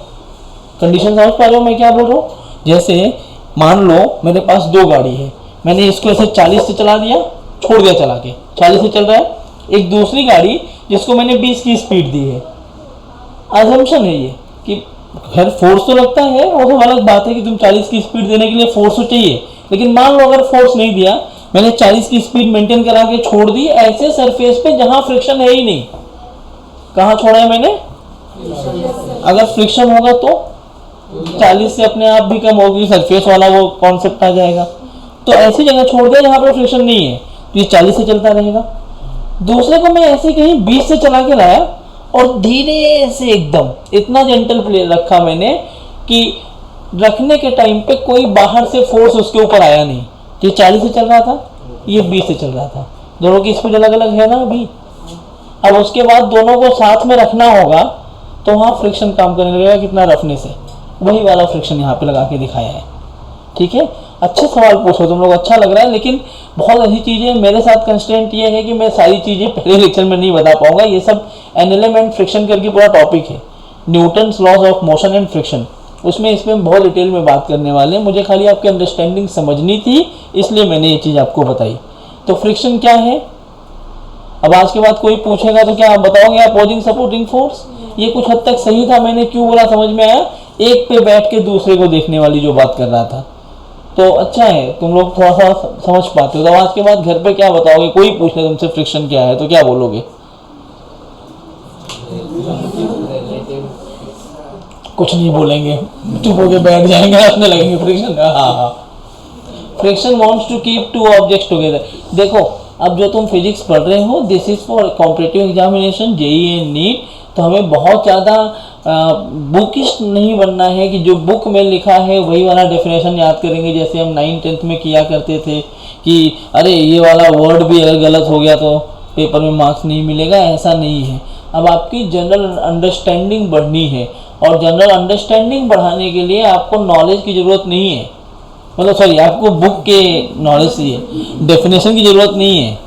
कंडीशन समझ पा रहे हो मैं क्या बोल रहा हूँ? जैसे मान लो मेरे पास दो गाड़ी है, मैंने इसको ऐसे 40 से चला दिया, छोड़ दिया चला के, 40 से चल रहा है। एक दूसरी गाड़ी जिसको मैंने 20 की स्पीड दी है, अजम्पशन है ये कि खैर फोर्स तो लगता है, वो तो अलग बात है कि तुम 40 की स्पीड देने के लिए फोर्स तो चाहिए, लेकिन मान लो अगर फोर्स नहीं दिया, मैंने 40 की स्पीड मेंटेन करा के छोड़ दी ऐसे सरफेस पे जहां फ्रिक्शन है ही नहीं। कहाँ छोड़ा है मैंने? अगर फ्रिक्शन होगा तो 40 से अपने आप भी कम होगी, सरफेस वाला वो कॉन्सेप्ट आ जाएगा। तो ऐसी जगह छोड़ दिया जहाँ पर फ्रिक्शन नहीं है, तो ये 40 से चलता रहेगा। दूसरे को मैं ऐसे कहीं 20 से चला के लाया और धीरे से एकदम इतना जेंटल प्ले रखा मैंने कि रखने के टाइम पे कोई बाहर से फोर्स उसके ऊपर आया नहीं। ये 40 से चल रहा था, ये 20 से चल रहा था, दोनों की स्पीड अलग अलग है ना अभी। अब उसके बाद दोनों को साथ में रखना होगा तो वहाँ फ्रिक्शन काम करने लगेगा, कितना रखने से, वही वाला फ्रिक्शन यहाँ पे लगा के दिखाया है। ठीक है, अच्छे सवाल पूछो तुम लोग, अच्छा लग रहा है। लेकिन बहुत ऐसी चीज़ें मेरे साथ कंस्ट्रेंट ये है कि मैं सारी चीज़ें पहले लेक्चर में नहीं बता पाऊंगा। ये सब एनएलएम एंड फ्रिक्शन करके पूरा टॉपिक है, Newton's laws of motion and friction, उसमें इसमें बहुत डिटेल में बात करने वाले हैं। मुझे खाली आपकी अंडरस्टैंडिंग समझनी थी, इसलिए मैंने ये चीज़ आपको बताई। तो फ्रिक्शन क्या है? अब आज के बाद कोई पूछेगा तो क्या आप बताओगे? Opposing supporting force. ये कुछ हद तक सही था, मैंने क्यों बोला समझ में आया? एक पे बैठ के दूसरे को देखने वाली जो बात कर रहा था, तो अच्छा है तुम लोग थोड़ा सा समझ पाते हो। तो आज के बाद घर पे क्या बताओगे? कोई पूछ ले तुमसे फ्रिक्शन क्या है तो क्या बोलोगे? कुछ नहीं बोलेंगे, चुप होके बैठ जाएंगे, हंसने लगेंगे। फ्रिक्शन, हाँ, friction wants to keep two objects together. देखो अब जो तुम फिजिक्स पढ़ रहे हो, this is for competitive examination, JEE and NEET. तो हमें बहुत ज़्यादा बुकिश नहीं बनना है कि जो बुक में लिखा है वही वाला डेफिनेशन याद करेंगे, जैसे हम 9th-10th में किया करते थे कि अरे ये वाला वर्ड भी अगर गलत हो गया तो पेपर में मार्क्स नहीं मिलेगा। ऐसा नहीं है। अब आपकी जनरल अंडरस्टैंडिंग बढ़नी है। और जनरल अंडरस्टैंडिंग बढ़ाने के लिए आपको नॉलेज की ज़रूरत नहीं है, मतलब सॉरी आपको बुक के नॉलेज से डेफिनेशन की ज़रूरत नहीं है,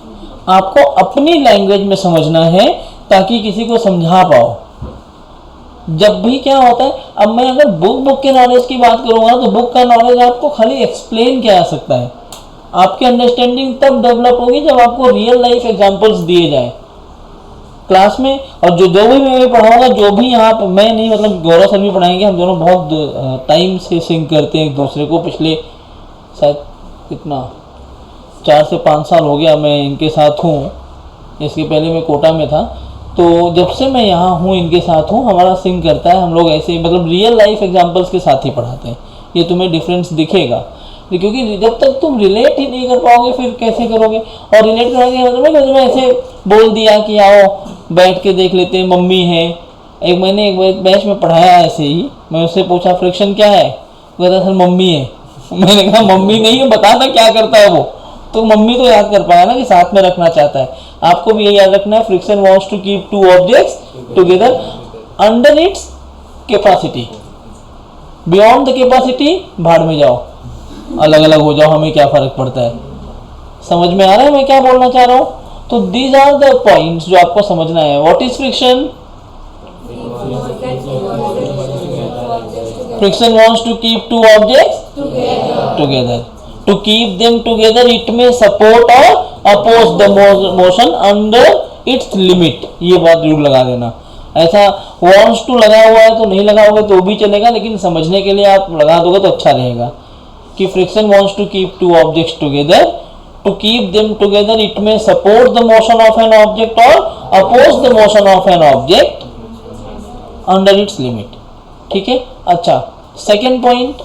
आपको अपनी लैंग्वेज में समझना है ताकि किसी को समझा पाओ। जब भी क्या होता है, अब मैं अगर बुक के नॉलेज की बात करूँगा तो बुक का नॉलेज आपको खाली एक्सप्लेन किया जा सकता है, आपकी अंडरस्टैंडिंग तब डेवलप होगी जब आपको रियल लाइफ एग्जांपल्स दिए जाए क्लास में। और जो भी मैं पढ़ाऊँगा, जो भी यहाँ पर मैं नहीं, मतलब गौरव सर भी पढ़ाएंगे, हम दोनों बहुत टाइम से सिंक करते हैं एक दूसरे को, पिछले शायद कितना 4 से 5 साल हो गया मैं इनके साथ हूँ, इसके पहले मैं कोटा में था। तो जब से मैं यहाँ हूँ इनके साथ हूँ, हमारा सिंक करता है, हम लोग ऐसे ही मतलब रियल लाइफ एग्जांपल्स के साथ ही पढ़ाते हैं। ये तुम्हें डिफरेंस दिखेगा, क्योंकि जब तक तुम रिलेट ही नहीं कर पाओगे फिर कैसे करोगे। और रिलेट करोगे मतलब तुम्हें ऐसे बोल दिया कि आओ बैठ के देख लेते हैं, मम्मी है। एक मैंने एक बैच में पढ़ाया ऐसे ही, मैं उससे पूछा फ्रिक्शन क्या है, कहता सर मम्मी है। मैंने कहा मम्मी नहीं है, बता ना क्या करता है वो, तो मम्मी तो याद कर पाया ना कि साथ में रखना चाहता है। आपको भी ये याद रखना है, friction wants to keep two objects together under its capacity, beyond the capacity भाड़ में जाओ, अलग अलग हो जाओ, हमें क्या फर्क पड़ता है। समझ में आ रहा है मैं क्या बोलना चाह रहा हूँ? तो दीज आर द पॉइंट्स जो आपको समझना है। What is friction? Friction wants to keep two objects together. To keep them together, it may support or oppose the motion under its limit। ये बात जरूर लगा देना। ऐसा wants to लगा हुआ है तो नहीं लगाओगे तो भी चलेगा, लेकिन समझने के लिए आप लगा दोगे तो अच्छा रहेगा कि friction wants to keep two objects together, to keep them together it may support the motion of an object or oppose the motion of an object under its limit। ठीक है, अच्छा सेकेंड पॉइंट,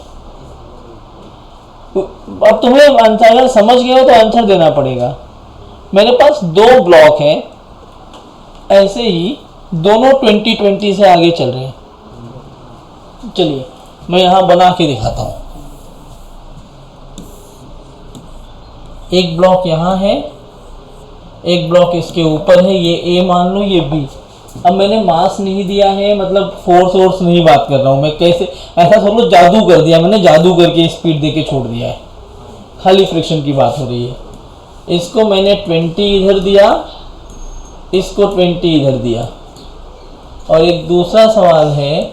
अब तुम्हें answer अगर समझ गए हो तो आंसर देना पड़ेगा। मेरे पास 2 ब्लॉक हैं, ऐसे ही दोनों 2020 से आगे चल रहे हैं। चलिए मैं यहाँ बना के दिखाता हूँ। एक ब्लॉक यहाँ है, एक ब्लॉक इसके ऊपर है, ये ए मान लो, ये बी। अब मैंने मास नहीं दिया है, मतलब फोर्स वोर्स नहीं बात कर रहा हूँ मैं, कैसे ऐसा सब लोग जादू कर दिया, मैंने जादू करके स्पीड दे के छोड़ दिया है, खाली फ्रिक्शन की बात हो रही है। इसको मैंने 20 इधर दिया, इसको 20 इधर दिया। और एक दूसरा सवाल है,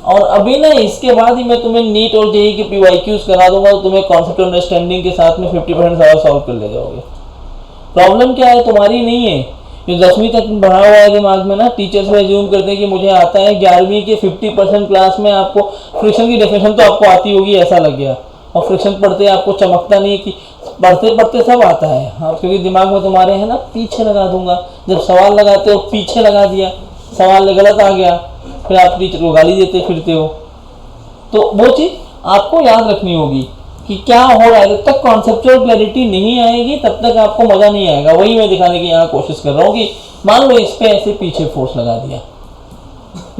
और अभी ना इसके बाद ही मैं तुम्हें नीट और जेईई के PYQs करा दूंगा, तो तुम्हें कॉन्सेप्ट अंडरस्टैंडिंग के साथ में 50% सवाल सॉल्व कर ले जाओगे। प्रॉब्लम क्या है, तुम्हारी नहीं है, जो 10वीं तक बढ़ा हुआ है दिमाग में ना, टीचर्स में एज्यूम करते हैं कि मुझे आता है, 11वीं के 50% क्लास में आपको फ्रिक्शन की डेफिनेशन तो आपको आती होगी ऐसा लग गया, और फ्रिक्शन पढ़ते आपको चमकता नहीं है कि पढ़ते पढ़ते सब आता है। हाँ, क्योंकि दिमाग में तुम्हारे है ना पीछे लगा दूंगा, जब सवाल लगाते हो पीछे लगा दिया, सवाल गलत आ गया, फिर आप टीचर को गाली देते फिरते हो। तो वो चीज़ आपको याद रखनी होगी कि क्या हो रहा है। जब तक कॉन्सेप्चुअल क्लैरिटी नहीं आएगी तब तक आपको मज़ा नहीं आएगा। वही मैं दिखाने की यहाँ कोशिश कर रहा हूँ कि मान लो इस पे ऐसे पीछे फोर्स लगा दिया,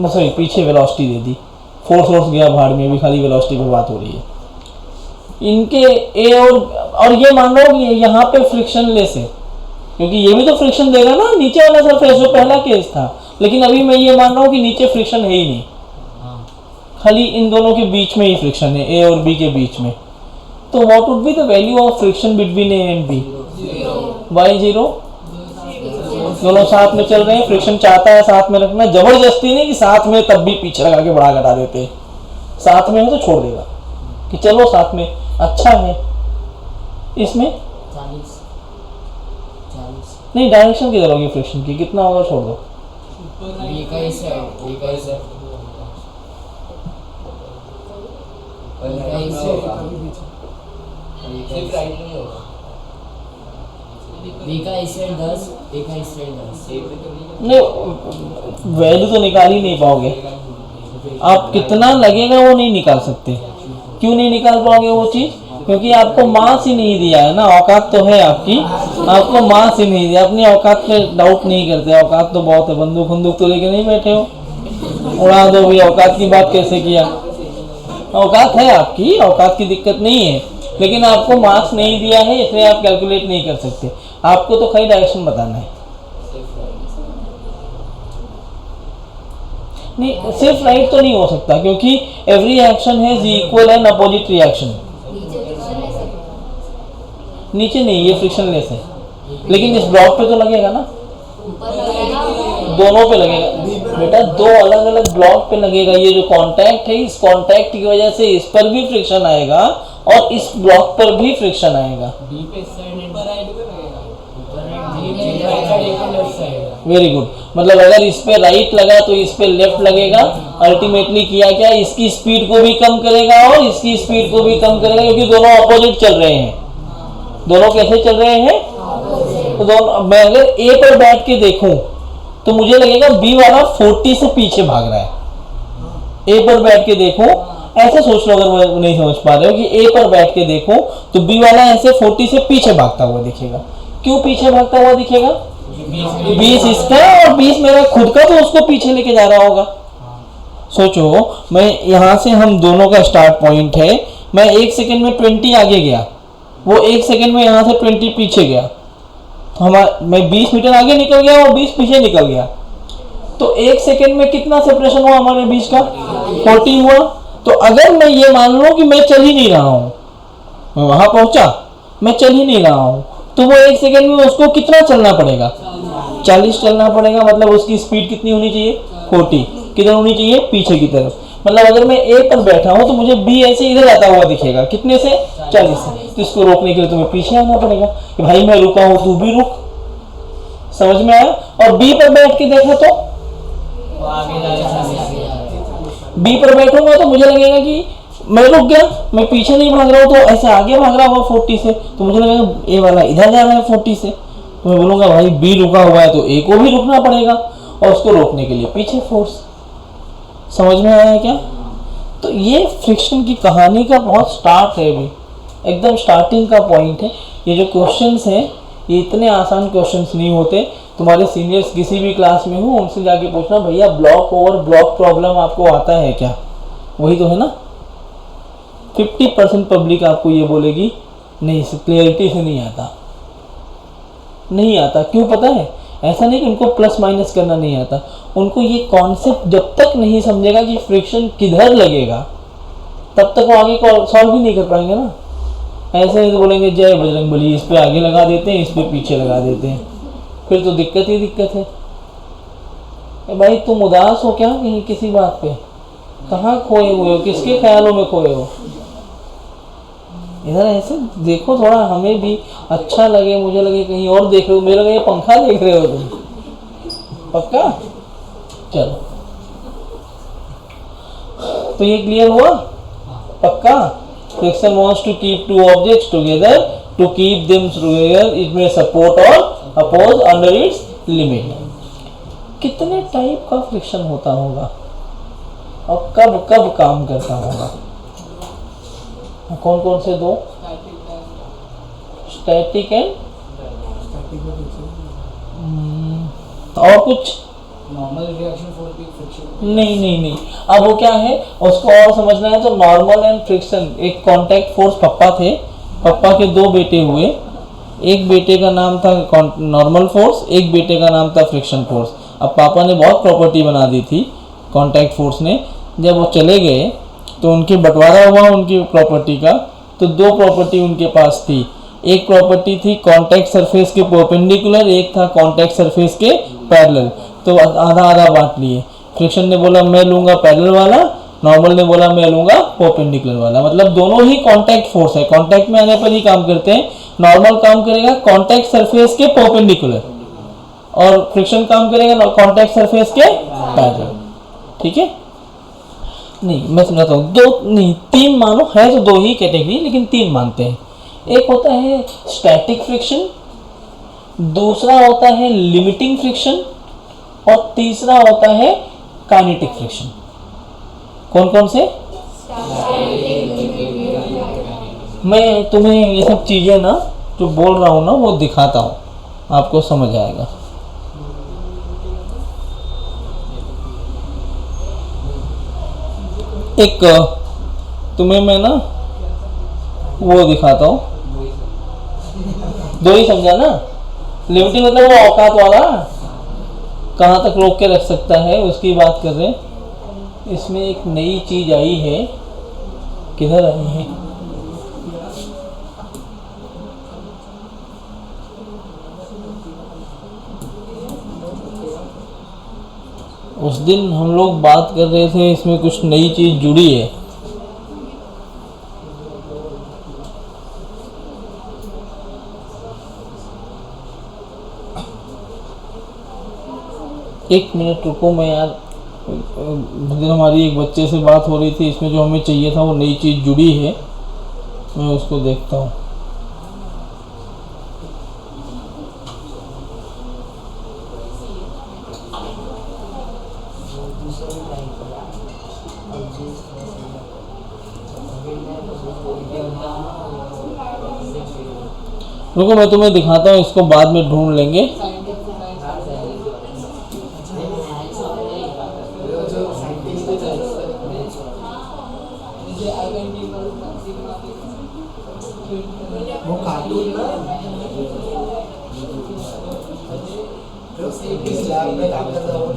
सॉरी पीछे वेलोसिटी दे दी, फोर्स गया भाड़ में, भी खाली वेलोसिटी पे बात हो रही है। इनके ए और ये मान लो कि यहाँ पे फ्रिक्शन लेस है, क्योंकि ये भी तो फ्रिक्शन देगा ना, नीचे वाला सरफेस जो पहला केस था। लेकिन अभी मैं ये मान रहा हूँ कि नीचे फ्रिक्शन है ही नहीं, खाली इन दोनों के बीच में ही फ्रिक्शन है, ए और बी के बीच में। तो what would be the value of friction between A and B? Why 0। दोनों साथ में चल रहे हैं, फ्रिक्शन चाहता है साथ में रखना, जबरदस्ती नहीं कि साथ में तब भी पीछे लगा के बढ़ा घटा देते, साथ में हो तो छोड़ देगा कि चलो साथ में अच्छा है। इसमें 40 नहीं, डायरेक्शन किधर होगी फ्रिक्शन की, कितना होगा छोड़ दो। बी का ही साइड, बी का ही साइड, सिर्फ राइट नहीं होगा, बी का इस साइड 10, ए का इस साइड 10। नहीं, वैल्यू तो निकाल ही नहीं पाओगे आप, कितना लगेगा वो नहीं निकाल सकते। क्यों नहीं निकाल पाओगे वो चीज़? क्योंकि आपको मास ही नहीं दिया है ना, औकात तो है आपकी, आपको मास ही नहीं दिया। अपनी औकात पे डाउट नहीं करते, औकात तो बहुत है, बंदूक बंदूक तो लेके नहीं बैठे हो, उड़ा दो भी। औकात की बात कैसे किया? औकात है आपकी, औकात की दिक्कत नहीं है, लेकिन आपको मार्क्स नहीं दिया है इसलिए आप कैलकुलेट नहीं कर सकते। आपको तो खाली डायरेक्शन बताना है। नहीं, सिर्फ राइट तो नहीं हो सकता, क्योंकि every action has equal and opposite reaction. नीचे नहीं, ये फ्रिक्शनलेस है, लेकिन इस ब्लॉक पे तो लगेगा ना, दोनों पे लगेगा बेटा, दो अलग अलग ब्लॉक पे लगेगा। ये जो कांटेक्ट है, इस कांटेक्ट की वजह से इस पर भी फ्रिक्शन आएगा और इस ब्लॉक पर भी फ्रिक्शन आएगा। वेरी गुड, मतलब अगर इस पे राइट लगा तो इस पे लेफ्ट लगेगा। अल्टीमेटली किया क्या, इसकी स्पीड को भी कम करेगा और इसकी स्पीड को भी कम करेगा, क्योंकि दोनों अपोजिट चल रहे हैं। दोनों कैसे चल रहे हैं? तो दोनों, मैं अगर ए पर बैठ के देखूं तो मुझे लगेगा बी वाला 40 से पीछे भाग रहा है। ए पर बैठ के देखूं, ऐसे सोच लो, अगर वो नहीं समझ पा रहे हो, कि ए पर बैठ के देखूं तो बी वाला ऐसे 40 से पीछे भागता हुआ दिखेगा। क्यों पीछे भागता हुआ दिखेगा? 20 इसका और 20 मेरा खुद का, तो उसको पीछे लेके जा रहा होगा। सोचो, मैं यहां से, हम दोनों का स्टार्ट पॉइंट है, मैं 1 सेकंड में 20 आगे गया, वो 1 सेकंड में यहां से 20 पीछे गया, तो मैं 20 मीटर आगे निकल गया और 20 पीछे निकल गया, तो 1 सेकंड में कितना सेपरेशन हुआ हमारे बीच का? 40 हुआ। तो अगर मैं ये मान लूं कि मैं चल ही नहीं रहा हूं, मैं वहां पहुंचा, मैं चल ही नहीं रहा हूं, तो वो 1 सेकंड में उसको कितना चलना पड़ेगा? 40 चलना पड़ेगा। मतलब उसकी स्पीड कितनी होनी चाहिए? 40। किधर होनी चाहिए? पीछे की तरफ। मतलब अगर मैं ए पर बैठा हूं तो मुझे बी ऐसे इधर आता हुआ दिखेगा, कितने से? 40 से। तो इसको रोकने के लिए तुम्हें पीछे आना पड़ेगा कि भाई मैं रुका हूं, तू भी रुक। समझ में आया? और बी पर बैठ के देखा तो बी पर बैठूंगा तो मुझे लगेगा कि मैं रुक गया, मैं पीछे नहीं भाग रहा हूँ, तो ऐसे आगे भाग रहा होगा 40 से, तो मुझे लगेगा ए वाला इधर जा रहा है 40 से, तो मैं बोलूंगा भाई बी रुका हुआ है तो ए को भी रुकना पड़ेगा, और उसको रोकने के लिए पीछे फोर्स। समझ में आया क्या? तो ये फ्रिक्शन की कहानी का बहुत स्टार्ट है, अभी एकदम स्टार्टिंग का पॉइंट है। ये जो क्वेश्चंस हैं, ये इतने आसान क्वेश्चंस नहीं होते। तुम्हारे सीनियर्स किसी भी क्लास में हो, उनसे जाके पूछना, भैया ब्लॉक ओवर ब्लॉक प्रॉब्लम आपको आता है क्या? वही तो है ना। 50% पब्लिक आपको ये बोलेगी नहीं, क्लियरिटी से नहीं आता, नहीं आता। क्यों पता है? ऐसा नहीं कि उनको प्लस माइनस करना नहीं आता, उनको ये कॉन्सेप्ट जब तक नहीं समझेगा कि फ्रिक्शन किधर लगेगा, तब तक वो आगे सॉल्व भी नहीं कर पाएंगे ना। ऐसे ही तो बोलेंगे जय बजरंग बली, इस पे आगे लगा देते हैं, इस पे पीछे लगा देते हैं, फिर तो दिक्कत ही दिक्कत है। भाई तुम उदास हो क्या कहीं किसी बात पे? कहाँ खोए हुए हो? किसके ख्यालों में खोए हो? इधर ऐसे देखो, थोड़ा हमें भी अच्छा लगे, मुझे लगे कहीं और देख रहे हो, मेरे लगे पंखा देख रहे हो तुम। पक्का? चलो, तो ये क्लियर हुआ? पक्का? Friction wants to keep two objects together, to keep them together it may support or oppose under its limit। कितने टाइप का फ्रिक्शन होता होगा और कब कब काम करता होगा? कौन कौन से दो? स्टैटिक एंड और कुछ? नॉर्मल रिएक्शन फोर्स भी फ्रिक्शन? नहीं। अब वो क्या है उसको और समझना है तो नॉर्मल एंड फ्रिक्शन, एक कांटेक्ट फोर्स। पापा थे, पापा के 2 बेटे हुए, एक बेटे का नाम था नॉर्मल फोर्स, एक बेटे का नाम था फ्रिक्शन फोर्स। अब पापा ने बहुत प्रॉपर्टी बना दी थी कांटेक्ट फोर्स ने। जब वो चले गए तो उनके बंटवारा हुआ उनकी प्रॉपर्टी का, तो 2 प्रॉपर्टी उनके पास थी। एक प्रॉपर्टी थी कांटेक्ट सरफेस के परपेंडिकुलर, एक था कांटेक्ट सरफेस के पैरेलल, तो आधा आधा बांट लिए। फ्रिक्शन ने बोला मैं लूंगा पैरेलल वाला, नॉर्मल ने बोला मैं लूंगा परपेंडिकुलर वाला। मतलब दोनों ही कांटेक्ट फोर्स है, कांटेक्ट में आने पर ही काम करते हैं। नॉर्मल काम करेगा कांटेक्ट सरफेस के परपेंडिकुलर और फ्रिक्शन काम करेगा कांटेक्ट सरफेस के पैरेलल। ठीक है? नहीं, मैं समझाता हूँ, 2 नहीं 3 मानो, है तो 2 ही कैटेगरी, लेकिन 3 मानते हैं। एक होता है स्टैटिक फ्रिक्शन, दूसरा होता है लिमिटिंग फ्रिक्शन, और तीसरा होता है काइनेटिक फ्रिक्शन। कौन कौन से? मैं तुम्हें ये सब चीजें ना जो बोल रहा हूँ ना वो दिखाता हूँ, आपको समझ आएगा। एक तुम्हें मैं ना वो दिखाता हूँ, 2 ही समझा ना। लिमिटिंग मतलब वो औकात वाला, कहाँ तक रोक के रख सकता है उसकी बात कर रहे हैं। इसमें एक नई चीज आई है, किधर आई है? उस दिन हम लोग बात कर रहे थे, इसमें कुछ नई चीज जुड़ी है। एक मिनट रुको, मैं यार उस दिन हमारी एक बच्चे से बात हो रही थी, इसमें जो हमें चाहिए था वो नई चीज़ जुड़ी है, मैं उसको देखता हूँ। रुको मैं तुम्हें दिखाता हूँ, इसको बाद में ढूंढ लेंगे। वो कार्टून ना इस लैब में काम कर रहा हूँ।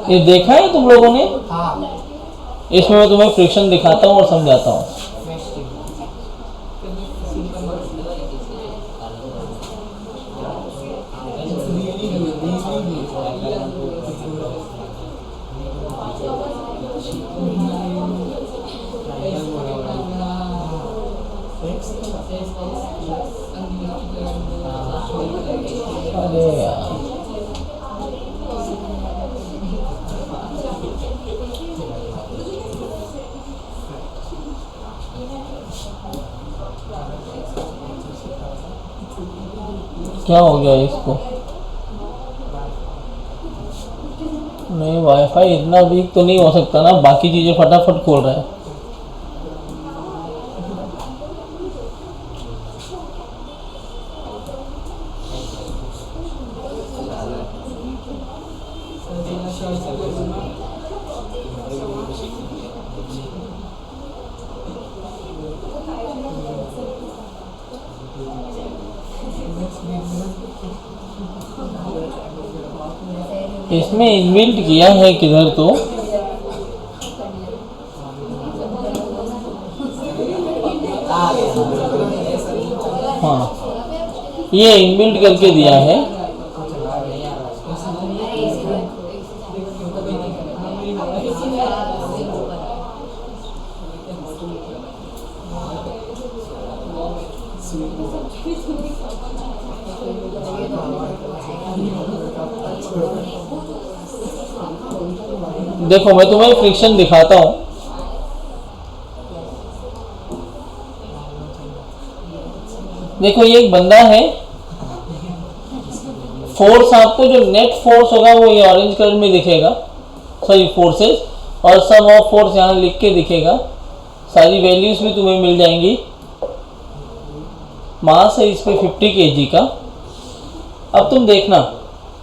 ये देखा है तुम लोगों ने? हाँ इसमें मैं तुम्हें फ्रिक्शन दिखाता हूँ और समझाता हूँ। अरे यार क्या हो गया इसको? नहीं, वाईफाई इतना वीक तो नहीं हो सकता ना, बाकी चीजें फटाफट खोल रहा है। इसमें इनबिल्ट किया है किधर तो, हाँ ये इनबिल्ट करके दिया है। देखो मैं तुम्हें फ्रिक्शन दिखाता हूँ। देखो ये एक बंदा है, फोर्स आपको जो नेट फोर्स होगा वो ये ऑरेंज कलर में दिखेगा, सॉरी फोर्सेस, और सम ऑफ फोर्स यहाँ लिख के दिखेगा, सारी वैल्यूज भी तुम्हें मिल जाएंगी। मास है इस पे 50 kg का। अब तुम देखना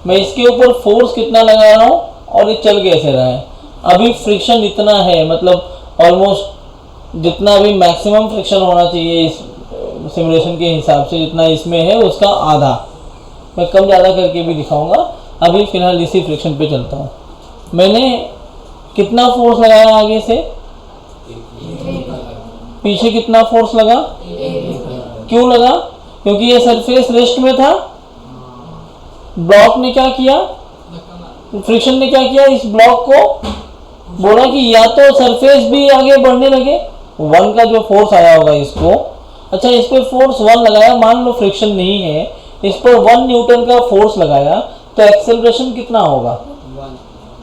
मैं इसके ऊपर फोर्स कितना लगा रहा हूँ और ये चल कैसे रहा है। अभी फ्रिक्शन इतना है, मतलब ऑलमोस्ट जितना भी मैक्सिमम फ्रिक्शन होना चाहिए इस सिमुलेशन के हिसाब से जितना इसमें है उसका आधा। मैं कम ज़्यादा करके भी दिखाऊंगा। अभी फ़िलहाल इसी फ्रिक्शन पे चलता हूँ। मैंने कितना फोर्स लगाया आगे से, पीछे कितना फोर्स लगा, क्यों लगा? क्योंकि ये सरफेस रेस्ट में था। ब्लॉक ने क्या किया, फ्रिक्शन ने क्या किया, इस ब्लॉक को बोला कि या तो सरफेस भी आगे बढ़ने लगे, 1 का जो फोर्स आया होगा इसको, अच्छा इस पर फोर्स 1 लगाया, मान लो फ्रिक्शन नहीं है, इस पर 1 न्यूटन का फोर्स लगाया तो एक्सेलरेशन कितना होगा,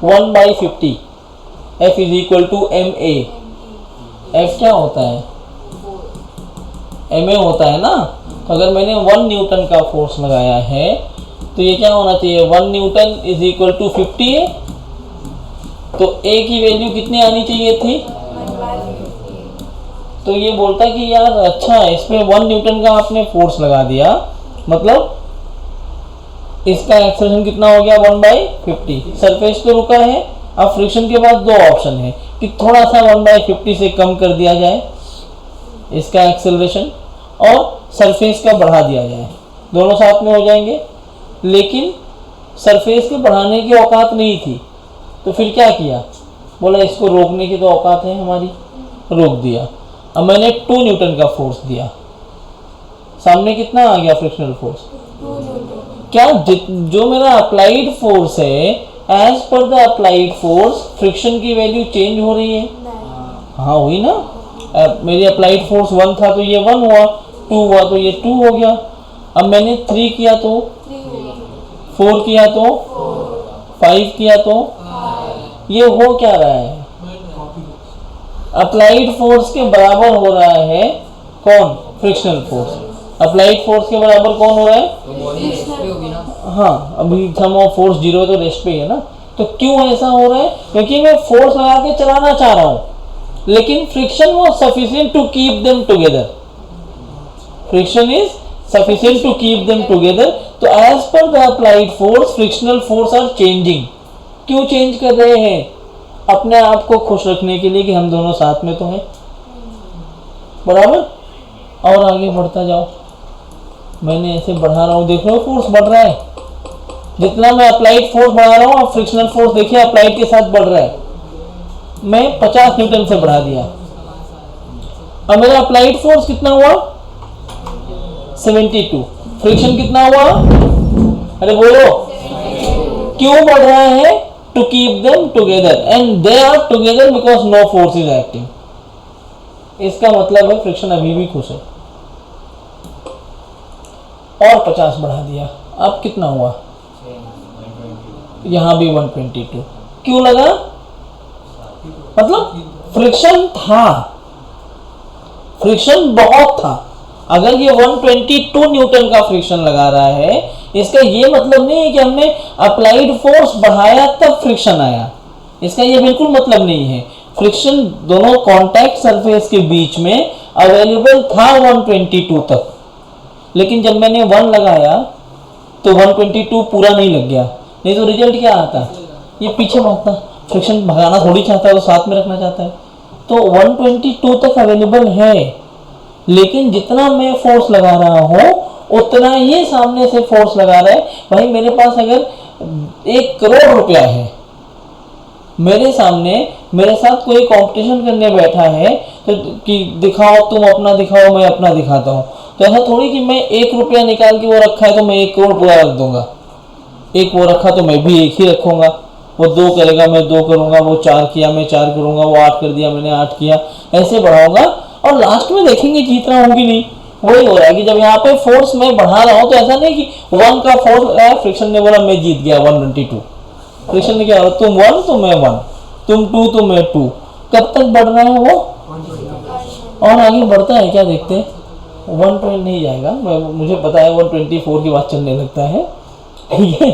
1/50। F = ma। F क्या होता है, ma होता है ना। तो अगर मैंने 1 न्यूटन का फोर्स लगाया है तो ये क्या होना चाहिए, 1 न्यूटन = 50 है। तो a की वैल्यू कितनी आनी चाहिए थी, तो ये बोलता कि यार अच्छा इसमें 1 न्यूटन का आपने फोर्स लगा दिया, मतलब इसका एक्सेलरेशन कितना हो गया 1/50। सरफेस तो रुका है, अब फ्रिक्शन के बाद दो ऑप्शन है कि थोड़ा सा 1/50 से कम कर दिया जाए इसका एक्सेलरेशन और सरफेस का बढ़ा दिया जाए, दोनों साथ में हो जाएंगे। लेकिन सरफेस के बढ़ाने की औकात नहीं थी, तो फिर क्या किया, बोला इसको रोकने की तो औकात है हमारी, रोक दिया। अब मैंने 2 न्यूटन का फोर्स दिया, सामने कितना आ गया फ्रिक्शनल फोर्स, क्या जो मेरा अप्लाइड फोर्स है as per the applied force friction की वैल्यू चेंज हो रही है? हाँ हुई ना। मेरी अप्लाइड फोर्स 1 था तो ये 1 हुआ, 2 हुआ तो ये 2 हो गया। अब मैंने 3 किया तो 4 किया तो 5 किया तो ये हो क्या रहा है, अप्लाइड फोर्स के बराबर हो रहा है कौन, फ्रिक्शनल फोर्स। अप्लाइड फोर्स के बराबर कौन हो रहा है, हाँ अभी थम ऑफ फोर्स 0 है तो रेस्ट पे है ना। तो क्यों ऐसा हो रहा है, क्योंकि मैं फोर्स लगा के चलाना चाह रहा हूं लेकिन friction was sufficient to keep them together, friction is sufficient to keep them together. तो as per the applied force frictional force are changing. क्यों चेंज कर रहे हैं, अपने आप को खुश रखने के लिए कि हम दोनों साथ में तो हैं, बराबर। और आगे बढ़ता जाओ, मैंने ऐसे बढ़ा रहा हूँ, देख रहे हो फोर्स बढ़ रहा है, जितना मैं अप्लाइड फोर्स बढ़ा रहा हूँ अब फ्रिक्शनल फोर्स देखिए अप्लाइड के साथ बढ़ रहा है। मैं 50 न्यूटन से बढ़ा दिया, अब मेरा अप्लाइड फोर्स कितना हुआ 72, फ्रिक्शन कितना हुआ, अरे बोलो, क्यों बढ़ रहा है, to keep them together and they are together because no force is acting. इसका मतलब है फ्रिक्शन अभी भी खुश है। और 50 बढ़ा दिया, अब कितना हुआ, यहां भी 122। क्यों लगा, मतलब फ्रिक्शन था, फ्रिक्शन बहुत था। अगर ये 122 न्यूटन का फ्रिक्शन लगा रहा है, इसका ये मतलब नहीं है कि हमने अप्लाइड फोर्स बढ़ाया तब फ्रिक्शन आया, इसका ये बिल्कुल मतलब नहीं है। फ्रिक्शन दोनों कांटेक्ट सरफेस के बीच में अवेलेबल था 122 तक, लेकिन जब मैंने 1 लगाया तो 122 पूरा नहीं लग गया, नहीं तो रिजल्ट क्या आता, ये पीछे भागता, फ्रिक्शन भगाना थोड़ी चाहता है, तो साथ में रखना चाहता है। तो 122 तक अवेलेबल है, लेकिन जितना मैं फोर्स लगा रहा हूं उतना ही सामने से फोर्स लगा रहा है। भाई मेरे पास अगर 1 करोड़ रुपया है, मेरे सामने मेरे साथ कोई कंपटीशन करने बैठा है तो कि दिखाओ तुम अपना दिखाओ मैं अपना दिखाता हूँ, तो ऐसा थोड़ी कि मैं 1 रुपया निकाल के वो रखा है तो मैं 1 करोड़ पूरा रख दूंगा, एक वो रखा तो मैं भी 1 ही रखूंगा, वो 2 करेगा मैं 2 करूंगा, वो 4 किया मैं 4 करूंगा, वो 8 कर दिया मैंने 8 किया, ऐसे बढ़ाऊंगा और लास्ट में देखेंगे जीत रहा हूँ कि नहीं। वही हो रहा है कि जब यहाँ पे फोर्स मैं बढ़ा रहा हूँ तो ऐसा नहीं कि 1 का फोर्स लगाया, फ्रिक्शन ने बोला मैं जीत गया 122, फ्रिक्शन ने क्या बोला तुम 1 तो मैं 1, तुम 2 तो मैं 2, कब तक बढ़ रहा है वो, और आगे बढ़ता है क्या देखते हैं, 120 नहीं जाएगा, मुझे पता है 124 की बात चलने लगता है, ठीक है।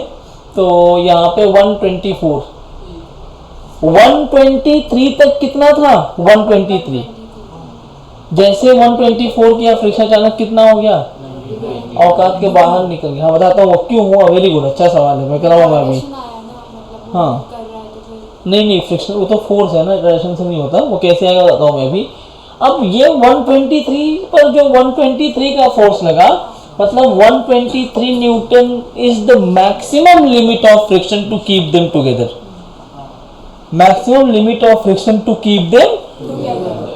तो यहाँ पे 124, 123 तक कितना था 123, जैसे 124 किया फ्रिक्शन अचानक कितना हो गया, औकात के बाहर निकल गया। हाँ बताता हूँ क्यों हुआ, वेरी गुड, अच्छा सवाल है, मैं कराऊंगा अभी। हाँ नहीं फ्रिक्शन वो तो फोर्स है ना, डायरेक्शन से नहीं होता, वो कैसे आएगा बताता हूँ मैं अभी। अब ये 123 पर जो 123 का फोर्स लगा, मतलब 123 newton is the maximum limit of friction to keep them together, maximum limit of friction to keep them,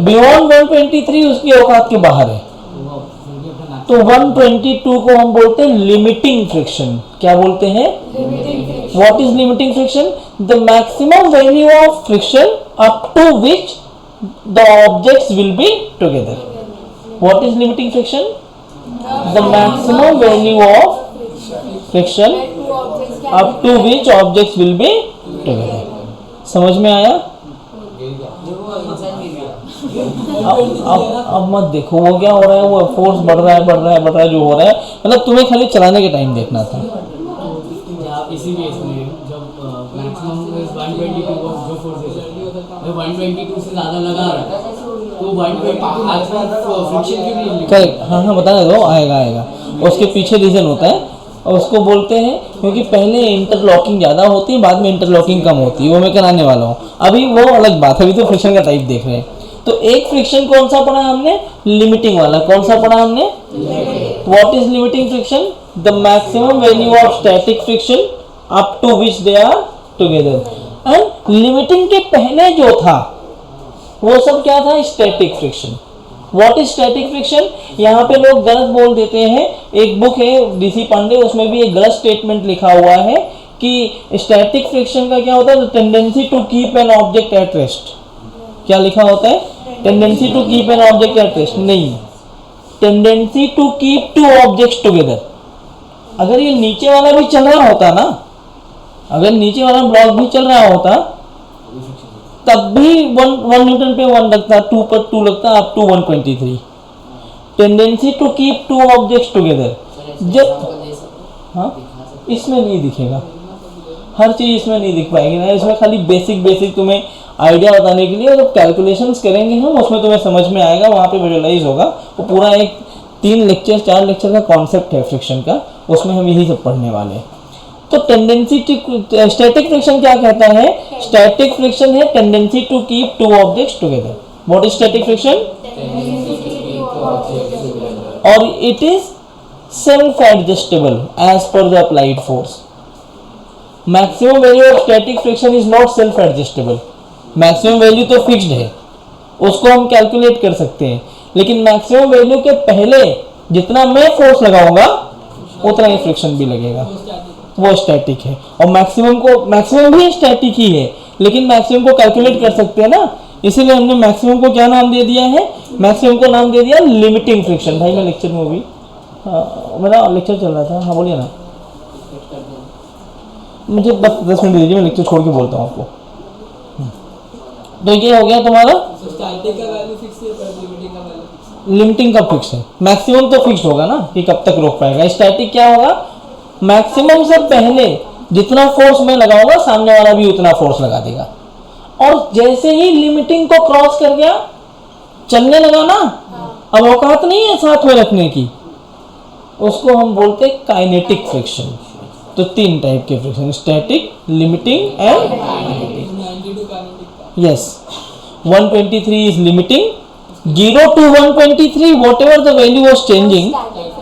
beyond 123 उसकी औकात के बाहर है। तो 122 को हम बोलते हैं लिमिटिंग फ्रिक्शन। क्या बोलते हैं, what is limiting friction, the maximum value of friction up to which the objects will be together. What is limiting friction, the maximum value of friction up to which objects will be together. समझ में आया, अब मत देखो वो क्या हो रहा है, वो फोर्स बढ़ रहा है जो हो रहा है, मतलब तुम्हें खाली चलाने के टाइम देखना था। इसी केस में जब मैक्सिमम 122 जो फोर्स है 122 से ज़्यादा लगा रहा है तो 122 मैक्सिमम फ्रिक्शन क्यों नहीं, हाँ बताने दो, आएगा। उसके पीछे रीजन होता है और उसको बोलते हैं, क्योंकि पहले इंटरलॉकिंग ज़्यादा होती है, बाद में इंटरलॉकिंग कम होती है, वो मैं कराने वाला हूँ। अभी वो अलग बात है, अभी तो फ्रिक्शन का टाइप देख रहे हैं। तो एक फ्रिक्शन कौन सा पढ़ा हमने? लिमिटिंग वाला। कौन सा पढ़ा हमने? What is limiting friction? The maximum value of static friction up to which they are together. And limiting के पहले जो था वो सब क्या था? Static friction. What is static friction? यहाँ पे लोग गलत बोल देते हैं। एक बुक है डीसी पांडे, उसमें भी एक गलत स्टेटमेंट लिखा हुआ है कि स्टैटिक फ्रिक्शन का क्या होता है? Tendency to keep an object at rest. क्या लिखा होता है? Tendency to keep an object at rest. नहीं, tendency to keep two objects together. अगर ये नीचे वाला भी चल रहा होता ना, अगर नीचे वाला ब्लॉक भी चल रहा होता तब भी 1 न्यूटन पे 1 लगता, 2 पर 2 लगता, up to 123। Tendency to keep two objects together. जब हाँ, इसमें नहीं दिखेगा, हर चीज़ इसमें नहीं दिख पाएगी ना। इसमें खाली बेसिक तुम्हें आइडिया बताने के लिए, जब कैलकुलेशंस करेंगे हम उसमें तुम्हें समझ में आएगा, वहाँ पे विजुअलाइज होगा। वो पूरा एक 3 लेक्चर 4 लेक्चर का कॉन्सेप्ट है फ्रिक्शन का, उसमें हम यही सब पढ़ने वाले हैं। तो टेंडेंसी टू स्टैटिक फ्रिक्शन क्या कहता है? स्टैटिक फ्रिक्शन है tendency to keep two objects together. What is static friction? और it is self adjustable as per the applied force. Maximum value of static friction is not self adjustable. Maximum value तो fixed है, उसको हम calculate कर सकते हैं, लेकिन maximum value के पहले जितना मैं फोर्स लगाऊंगा उतना ही फ्रिक्शन भी लगेगा, वो स्टैटिक है। और मैक्सिमम भी स्टैटिक ही है, लेकिन मैक्सिमम को कैलकुलेट कर सकते हैं ना, इसीलिए हमने मैक्सिमम को क्या नाम दे दिया है? मैक्सिमम को नाम दे दिया लिमिटिंग फ्रिक्शन। भाई मैं लेक्चर में भी मेरा लेक्चर चल रहा था, हाँ बोलिए ना, मुझे बस 10 मिनट दीजिए, मैं लेक्चर छोड़ के बोलता हूँ आपको। तो ये हो गया तुम्हारा स्टैटिक का वैल्यू फिक्स है पर लिमिटिंग का वैल्यू फिक्स है। लिमिटिंग का फिक्स है, मैक्सिमम तो फिक्स होगा ना कि कब तक रोक पाएगा। स्टैटिक क्या होगा? मैक्सिमम से पहले जितना फोर्स मैं लगाऊंगा सामने वाला भी उतना फोर्स लगा देगा, और जैसे ही लिमिटिंग को क्रॉस कर गया चलने लगा ना, अब औकात नहीं है साथ में रखने की, उसको हम बोलते हैं काइनेटिक फ्रिक्शन। तो 3 टाइप के friction, static, limiting and yes. 123 is limiting, 0 to 123 what ever the value was changing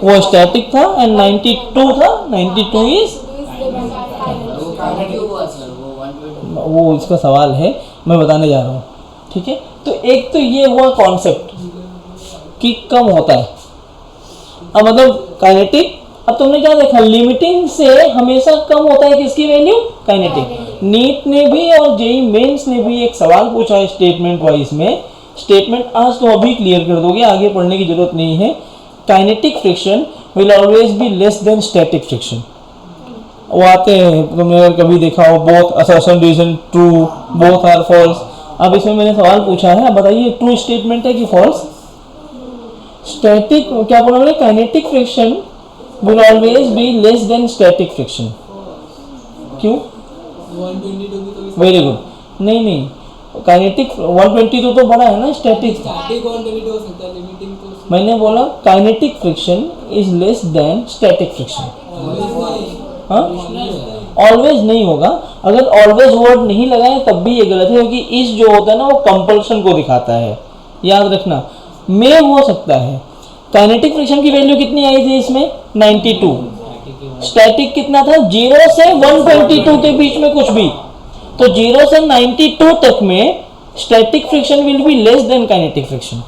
वो स्टैटिक था, एंड 92 था, 92 इज वो इसका सवाल है, मैं बताने जा रहा हूँ, ठीक है। तो एक तो ये हुआ कॉन्सेप्ट कि कम होता है, अब मतलब काइनेटिक। अब तुमने क्या देखा? लिमिटिंग से हमेशा कम होता है किसकी वैल्यू? काइनेटिक। नीट ने भी और जेई मेंस ने भी एक सवाल पूछा है स्टेटमेंट वाइज में, स्टेटमेंट आज तो अभी क्लियर कर दोगे, आगे पढ़ने की जरूरत नहीं है। Kinetic friction will always be less than static friction. वो आते हैं, तुमने अगर कभी देखा हो, both assertion division true, both are false. अब इसमें मैंने सवाल पूछा है, अब बताइए ट्रू स्टेटमेंट है कि फॉल्स? स्टैटिक क्या बोला मैंने? Kinetic friction will always be less than static friction। क्यों? 122 वेरी गुड। नहीं, काइनेटिक 122 तो बड़ा है ना, स्टैटिक 122 हो सकता है, लिमिटिंग तो मैंने बोला kinetic friction is less than static friction. हाँ, ऑलवेज नहीं होगा। अगर ऑलवेज वर्ड नहीं लगाए तब भी ये गलत है, क्योंकि इस जो होता है ना वो कंपल्शन को दिखाता है, याद रखना। में हो सकता है। काइनेटिक फ्रिक्शन की वैल्यू कितनी आई थी इसमें? 92। स्टैटिक कितना था? 0 से 122 के बीच में कुछ भी, तो 0 से 92 तक में static friction will be less then kinetic friction.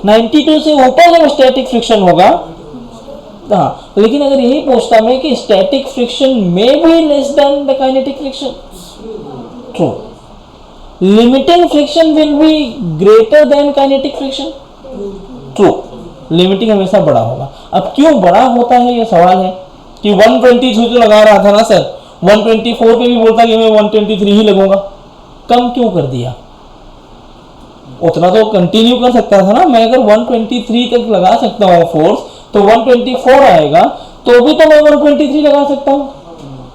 92 से ऊपर जब स्टैटिक फ्रिक्शन होगा, हाँ, लेकिन अगर यही पूछता मैं कि स्टैटिक फ्रिक्शन में भी less than the kinetic friction, true. Limiting friction will be greater than kinetic friction, true. Limiting हमेशा बड़ा होगा। अब क्यों बड़ा होता है ये सवाल है कि 123 तो लगा रहा था ना सर, 124 पे भी बोलता कि मैं 123 ही लगूंगा, कम क्यों कर दिया? उतना तो कंटिन्यू कर सकता था ना। मैं अगर 123 तक लगा सकता हूँ फोर्स, तो 124 आएगा तो भी तो मैं 123 लगा सकता हूँ,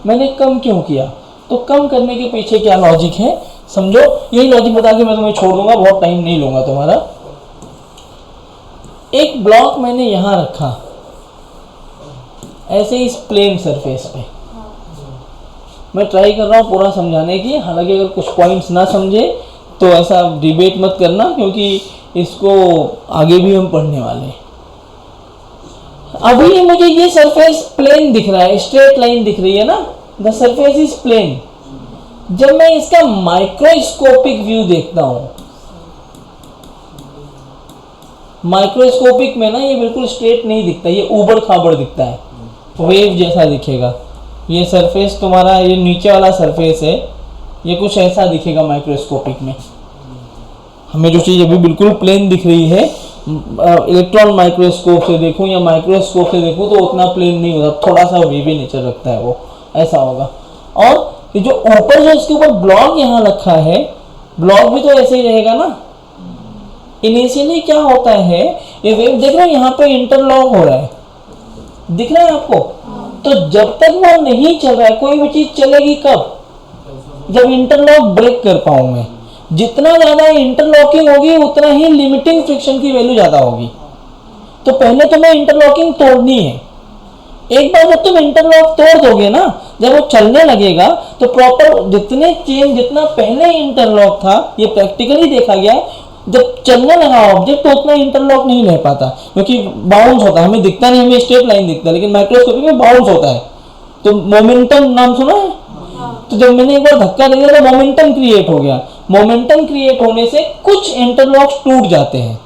मैंने कम क्यों किया? तो कम करने के पीछे क्या लॉजिक है समझो। यही लॉजिक बता के मैं तुम्हें छोड़ दूंगा, बहुत टाइम नहीं लूंगा तुम्हारा। एक ब्लॉक मैंने यहां रखा, ऐसे इस प्लेन सरफेस पे हाँ मैं ट्राई कर रहा हूँ पूरा समझाने की। हालांकि अगर कुछ पॉइंट्स ना समझे तो ऐसा डिबेट मत करना, क्योंकि इसको आगे भी हम पढ़ने वाले हैं। अभी मुझे ये सरफेस प्लेन दिख रहा है, स्ट्रेट लाइन दिख रही है ना, द सरफेस इज प्लेन। जब मैं इसका माइक्रोस्कोपिक व्यू देखता हूं, माइक्रोस्कोपिक में ना ये बिल्कुल स्ट्रेट नहीं दिखता, ये ऊबड़ खाबड़ दिखता है, वेव जैसा दिखेगा। ये सरफेस तुम्हारा, ये नीचे वाला सरफेस है, ये कुछ ऐसा दिखेगा माइक्रोस्कोपिक में। हमें जो चीज़ अभी बिल्कुल प्लेन दिख रही है, इलेक्ट्रॉन माइक्रोस्कोप से देखूं या माइक्रोस्कोप से देखूं तो उतना प्लेन नहीं होता, थोड़ा सा वेवी नेचर रखता है, वो ऐसा होगा। और ये जो ऊपर जो इसके ऊपर ब्लॉक यहाँ रखा है, ब्लॉक भी तो ऐसे ही रहेगा ना। इनिशियली क्या होता है, ये वेव देख रहे हो यहाँ पे इंटरलॉक हो रहा है, दिख रहा है आपको। तो जब तक वो नहीं चल रहा है, कोई भी चीज चलेगी कब, जब इंटरलॉक ब्रेक कर पाऊं मैं। जितना ज्यादा इंटरलॉकिंग होगी उतना ही लिमिटिंग फ्रिक्शन की वैल्यू ज्यादा होगी। तो पहले तुम्हें इंटरलॉकिंग तोड़नी है। एक बार जब तुम इंटरलॉक तोड़ दोगे ना, जब वो चलने लगेगा तो प्रॉपर जितना पहले इंटरलॉक था, ये प्रैक्टिकली देखा गया, जब चलने लगा ऑब्जेक्ट तो उतना इंटरलॉक नहीं रह पाता, क्योंकि बाउंस होता है। हमें दिखता नहीं, हमें स्ट्रेट लाइन दिखता है, लेकिन माइक्रोस्कोपिक में बाउंस होता है। तो मोमेंटम नाम सुना है? तो जब मैंने एक बार धक्का दे दिया तो मोमेंटम क्रिएट हो गया। मोमेंटम क्रिएट होने से कुछ इंटरलॉक्स टूट जाते हैं।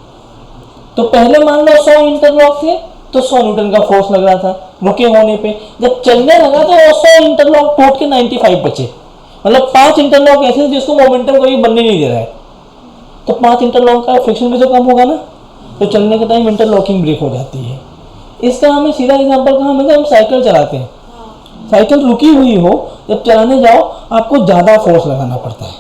तो पहले मान लो 100 इंटरलॉक थे तो 100 न्यूटन का फोर्स लग रहा था रुके होने पे। जब चलने लगा तो 100 इंटरलॉक टूट के 95 बचे। मतलब 5 इंटरलॉक ऐसे जिसको मोमेंटम कभी बनने नहीं दे रहा है, तो 5 इंटरलॉक का फ्रिक्शन भी तो कम होगा ना। तो चलने के टाइम इंटरलॉकिंग ब्रेक हो जाती है। इसका हमें सीधा एग्जांपल कहाँ मिलता है, हम साइकिल चलाते हैं, साइकिल रुकी हुई हो, जब चलाने जाओ आपको ज़्यादा फोर्स लगाना पड़ता है।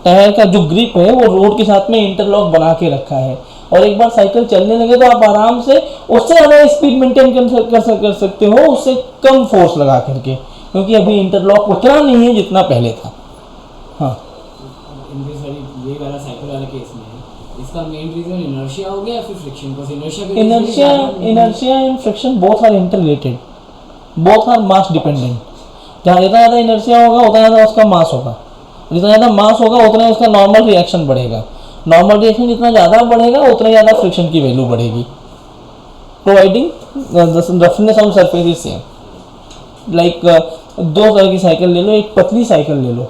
टायर का जो ग्रिप है वो रोड के साथ में इंटरलॉक बना के रखा है, और एक बार साइकिल चलने लगे तो आप आराम से उससे ज़्यादा स्पीड मेंटेन कर सकते हो, उससे कम फोर्स लगा करके, क्योंकि अभी इंटरलॉक उतना नहीं है जितना पहले था। हाँ, ये वाला साइकिल वाला केस में इसका मेन रीजन इनर्शिया हो गया या फिर friction? Because inertia and friction both are interrelated, both are mass dependent. जहाँ जितना ज़्यादा इनर्शिया होगा उतना ज़्यादा उसका मास होगा, जितना ज़्यादा मास होगा उतना उसका नॉर्मल रिएक्शन बढ़ेगा। नॉर्मल रिएक्शन जितना ज़्यादा बढ़ेगा उतना ज़्यादा फ्रिक्शन की वैल्यू बढ़ेगी, providing roughness on surface is same. Like 2 तरह की साइकिल ले लो, एक पतली साइकिल ले लो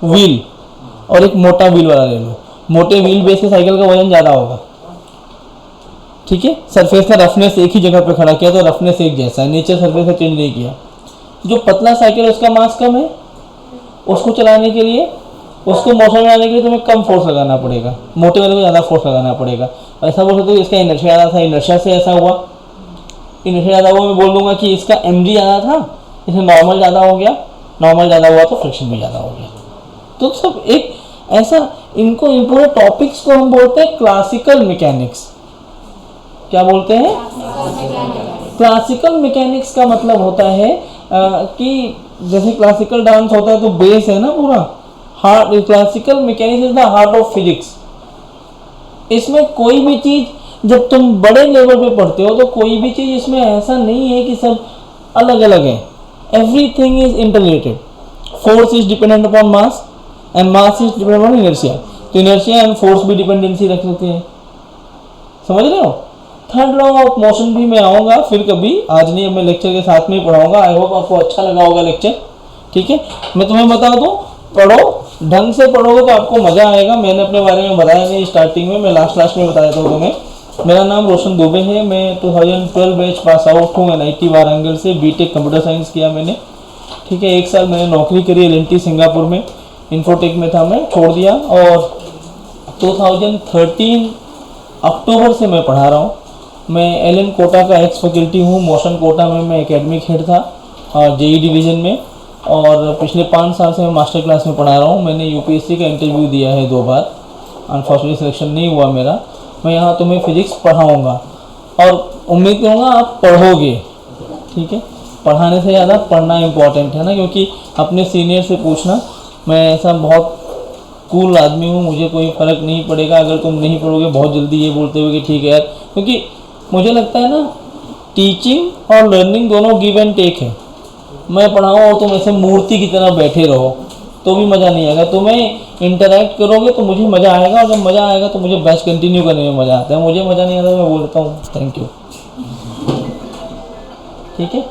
व्हील, और एक मोटा व्हील वाला ले लो। मोटे व्हील बेस के साइकिल का वजन ज़्यादा होगा, ठीक है। सरफेस का रफनेस एक ही जगह पे खड़ा किया तो रफनेस एक जैसा है, नेचर सरफेस से चेंज नहीं किया। जो पतला साइकिल उसका मास कम है, उसको चलाने के लिए, उसको मोशन में आने के लिए तुम्हें कम फोर्स लगाना पड़ेगा, मोटे वाले को ज़्यादा फोर्स लगाना पड़ेगा। ऐसा बोल सकते हो इसका इनर्शिया ज़्यादा था, इनर्शिया से ऐसा हुआ। इनर्शिया ज़्यादा हुआ, मैं बोल दूंगा कि इसका mg ज़्यादा था, इसे नॉर्मल ज़्यादा हो गया, नॉर्मल ज़्यादा हुआ तो फ्रिक्शन भी ज़्यादा हो गया। तो सब एक ऐसा, इनको इन पूरे टॉपिक्स को हम बोलते हैं क्लासिकल मैकेनिक्स। क्या बोलते हैं? क्लासिकल मैकेनिक्स का मतलब होता है कि जैसे क्लासिकल डांस होता है तो बेस है ना पूरा, heart. Classical mechanics is the heart of physics. इसमें कोई भी चीज़, जब तुम बड़े लेवल पे पढ़ते हो तो कोई भी चीज़ इसमें ऐसा नहीं है कि सब अलग अलग है। Everything is interrelated. Force is dependent upon mass and mass is dependent upon inertia. तो इनर्शिया एंड फोर्स भी डिपेंडेंसी रख सकते हैं, समझ रहे हो। थर्ड लॉ ऑफ मोशन भी मैं आऊँगा फिर कभी, आज नहीं, मैं लेक्चर के साथ में ही पढ़ाऊँगा। आई होप आपको अच्छा लगा होगा लेक्चर, ठीक है। मैं तुम्हें बता दूँ, पढ़ो, ढंग से पढ़ोगे तो आपको मज़ा आएगा। मैंने अपने बारे में बताया नहीं स्टार्टिंग में, मैं लास्ट में बता देता हूँ तुम्हें। मेरा नाम रोशन दुबे है, मैं 2012 बैच पास आउट हूँ NIT वारंगल से। बीटेक कंप्यूटर साइंस किया मैंने, ठीक है। 1 साल मैंने नौकरी करी LNT सिंगापुर में, इन्फोटेक में था, मैं छोड़ दिया। और 2013 अक्टूबर से मैं पढ़ा रहा हूँ। मैं LN कोटा का एक्स फैकल्टी हूँ। मोशन कोटा में मैं एकेडमिक हेड था और JEE डिवीज़न में, और पिछले 5 साल से मैं मास्टर क्लास में पढ़ा रहा हूँ। मैंने UPSC का इंटरव्यू दिया है 2 बार, अनफॉर्चुनेटली सिलेक्शन नहीं हुआ मेरा। मैं यहाँ तुम्हें फिजिक्स पढ़ाऊँगा और उम्मीद करूँगा आप पढ़ोगे, ठीक है। पढ़ाने से ज़्यादा पढ़ना इम्पोर्टेंट है ना, क्योंकि अपने सीनियर से पूछना। मैं ऐसा बहुत कूल आदमी हूँ, मुझे कोई फ़र्क नहीं पड़ेगा अगर तुम नहीं पढ़ोगे बहुत जल्दी ये बोलते हुए कि ठीक है यार, क्योंकि मुझे लगता है ना टीचिंग और लर्निंग दोनों गिव एंड टेक है। मैं पढ़ाऊँ और तुम ऐसे मूर्ति की तरह बैठे रहो तो भी मज़ा नहीं आएगा। तुम्हें इंटरेक्ट करोगे तो मुझे मज़ा आएगा, और जब मज़ा आएगा तो मुझे बैच कंटिन्यू करने में मज़ा आता है। मुझे मज़ा नहीं आता, मैं बोलता हूँ थैंक यू। ठीक है।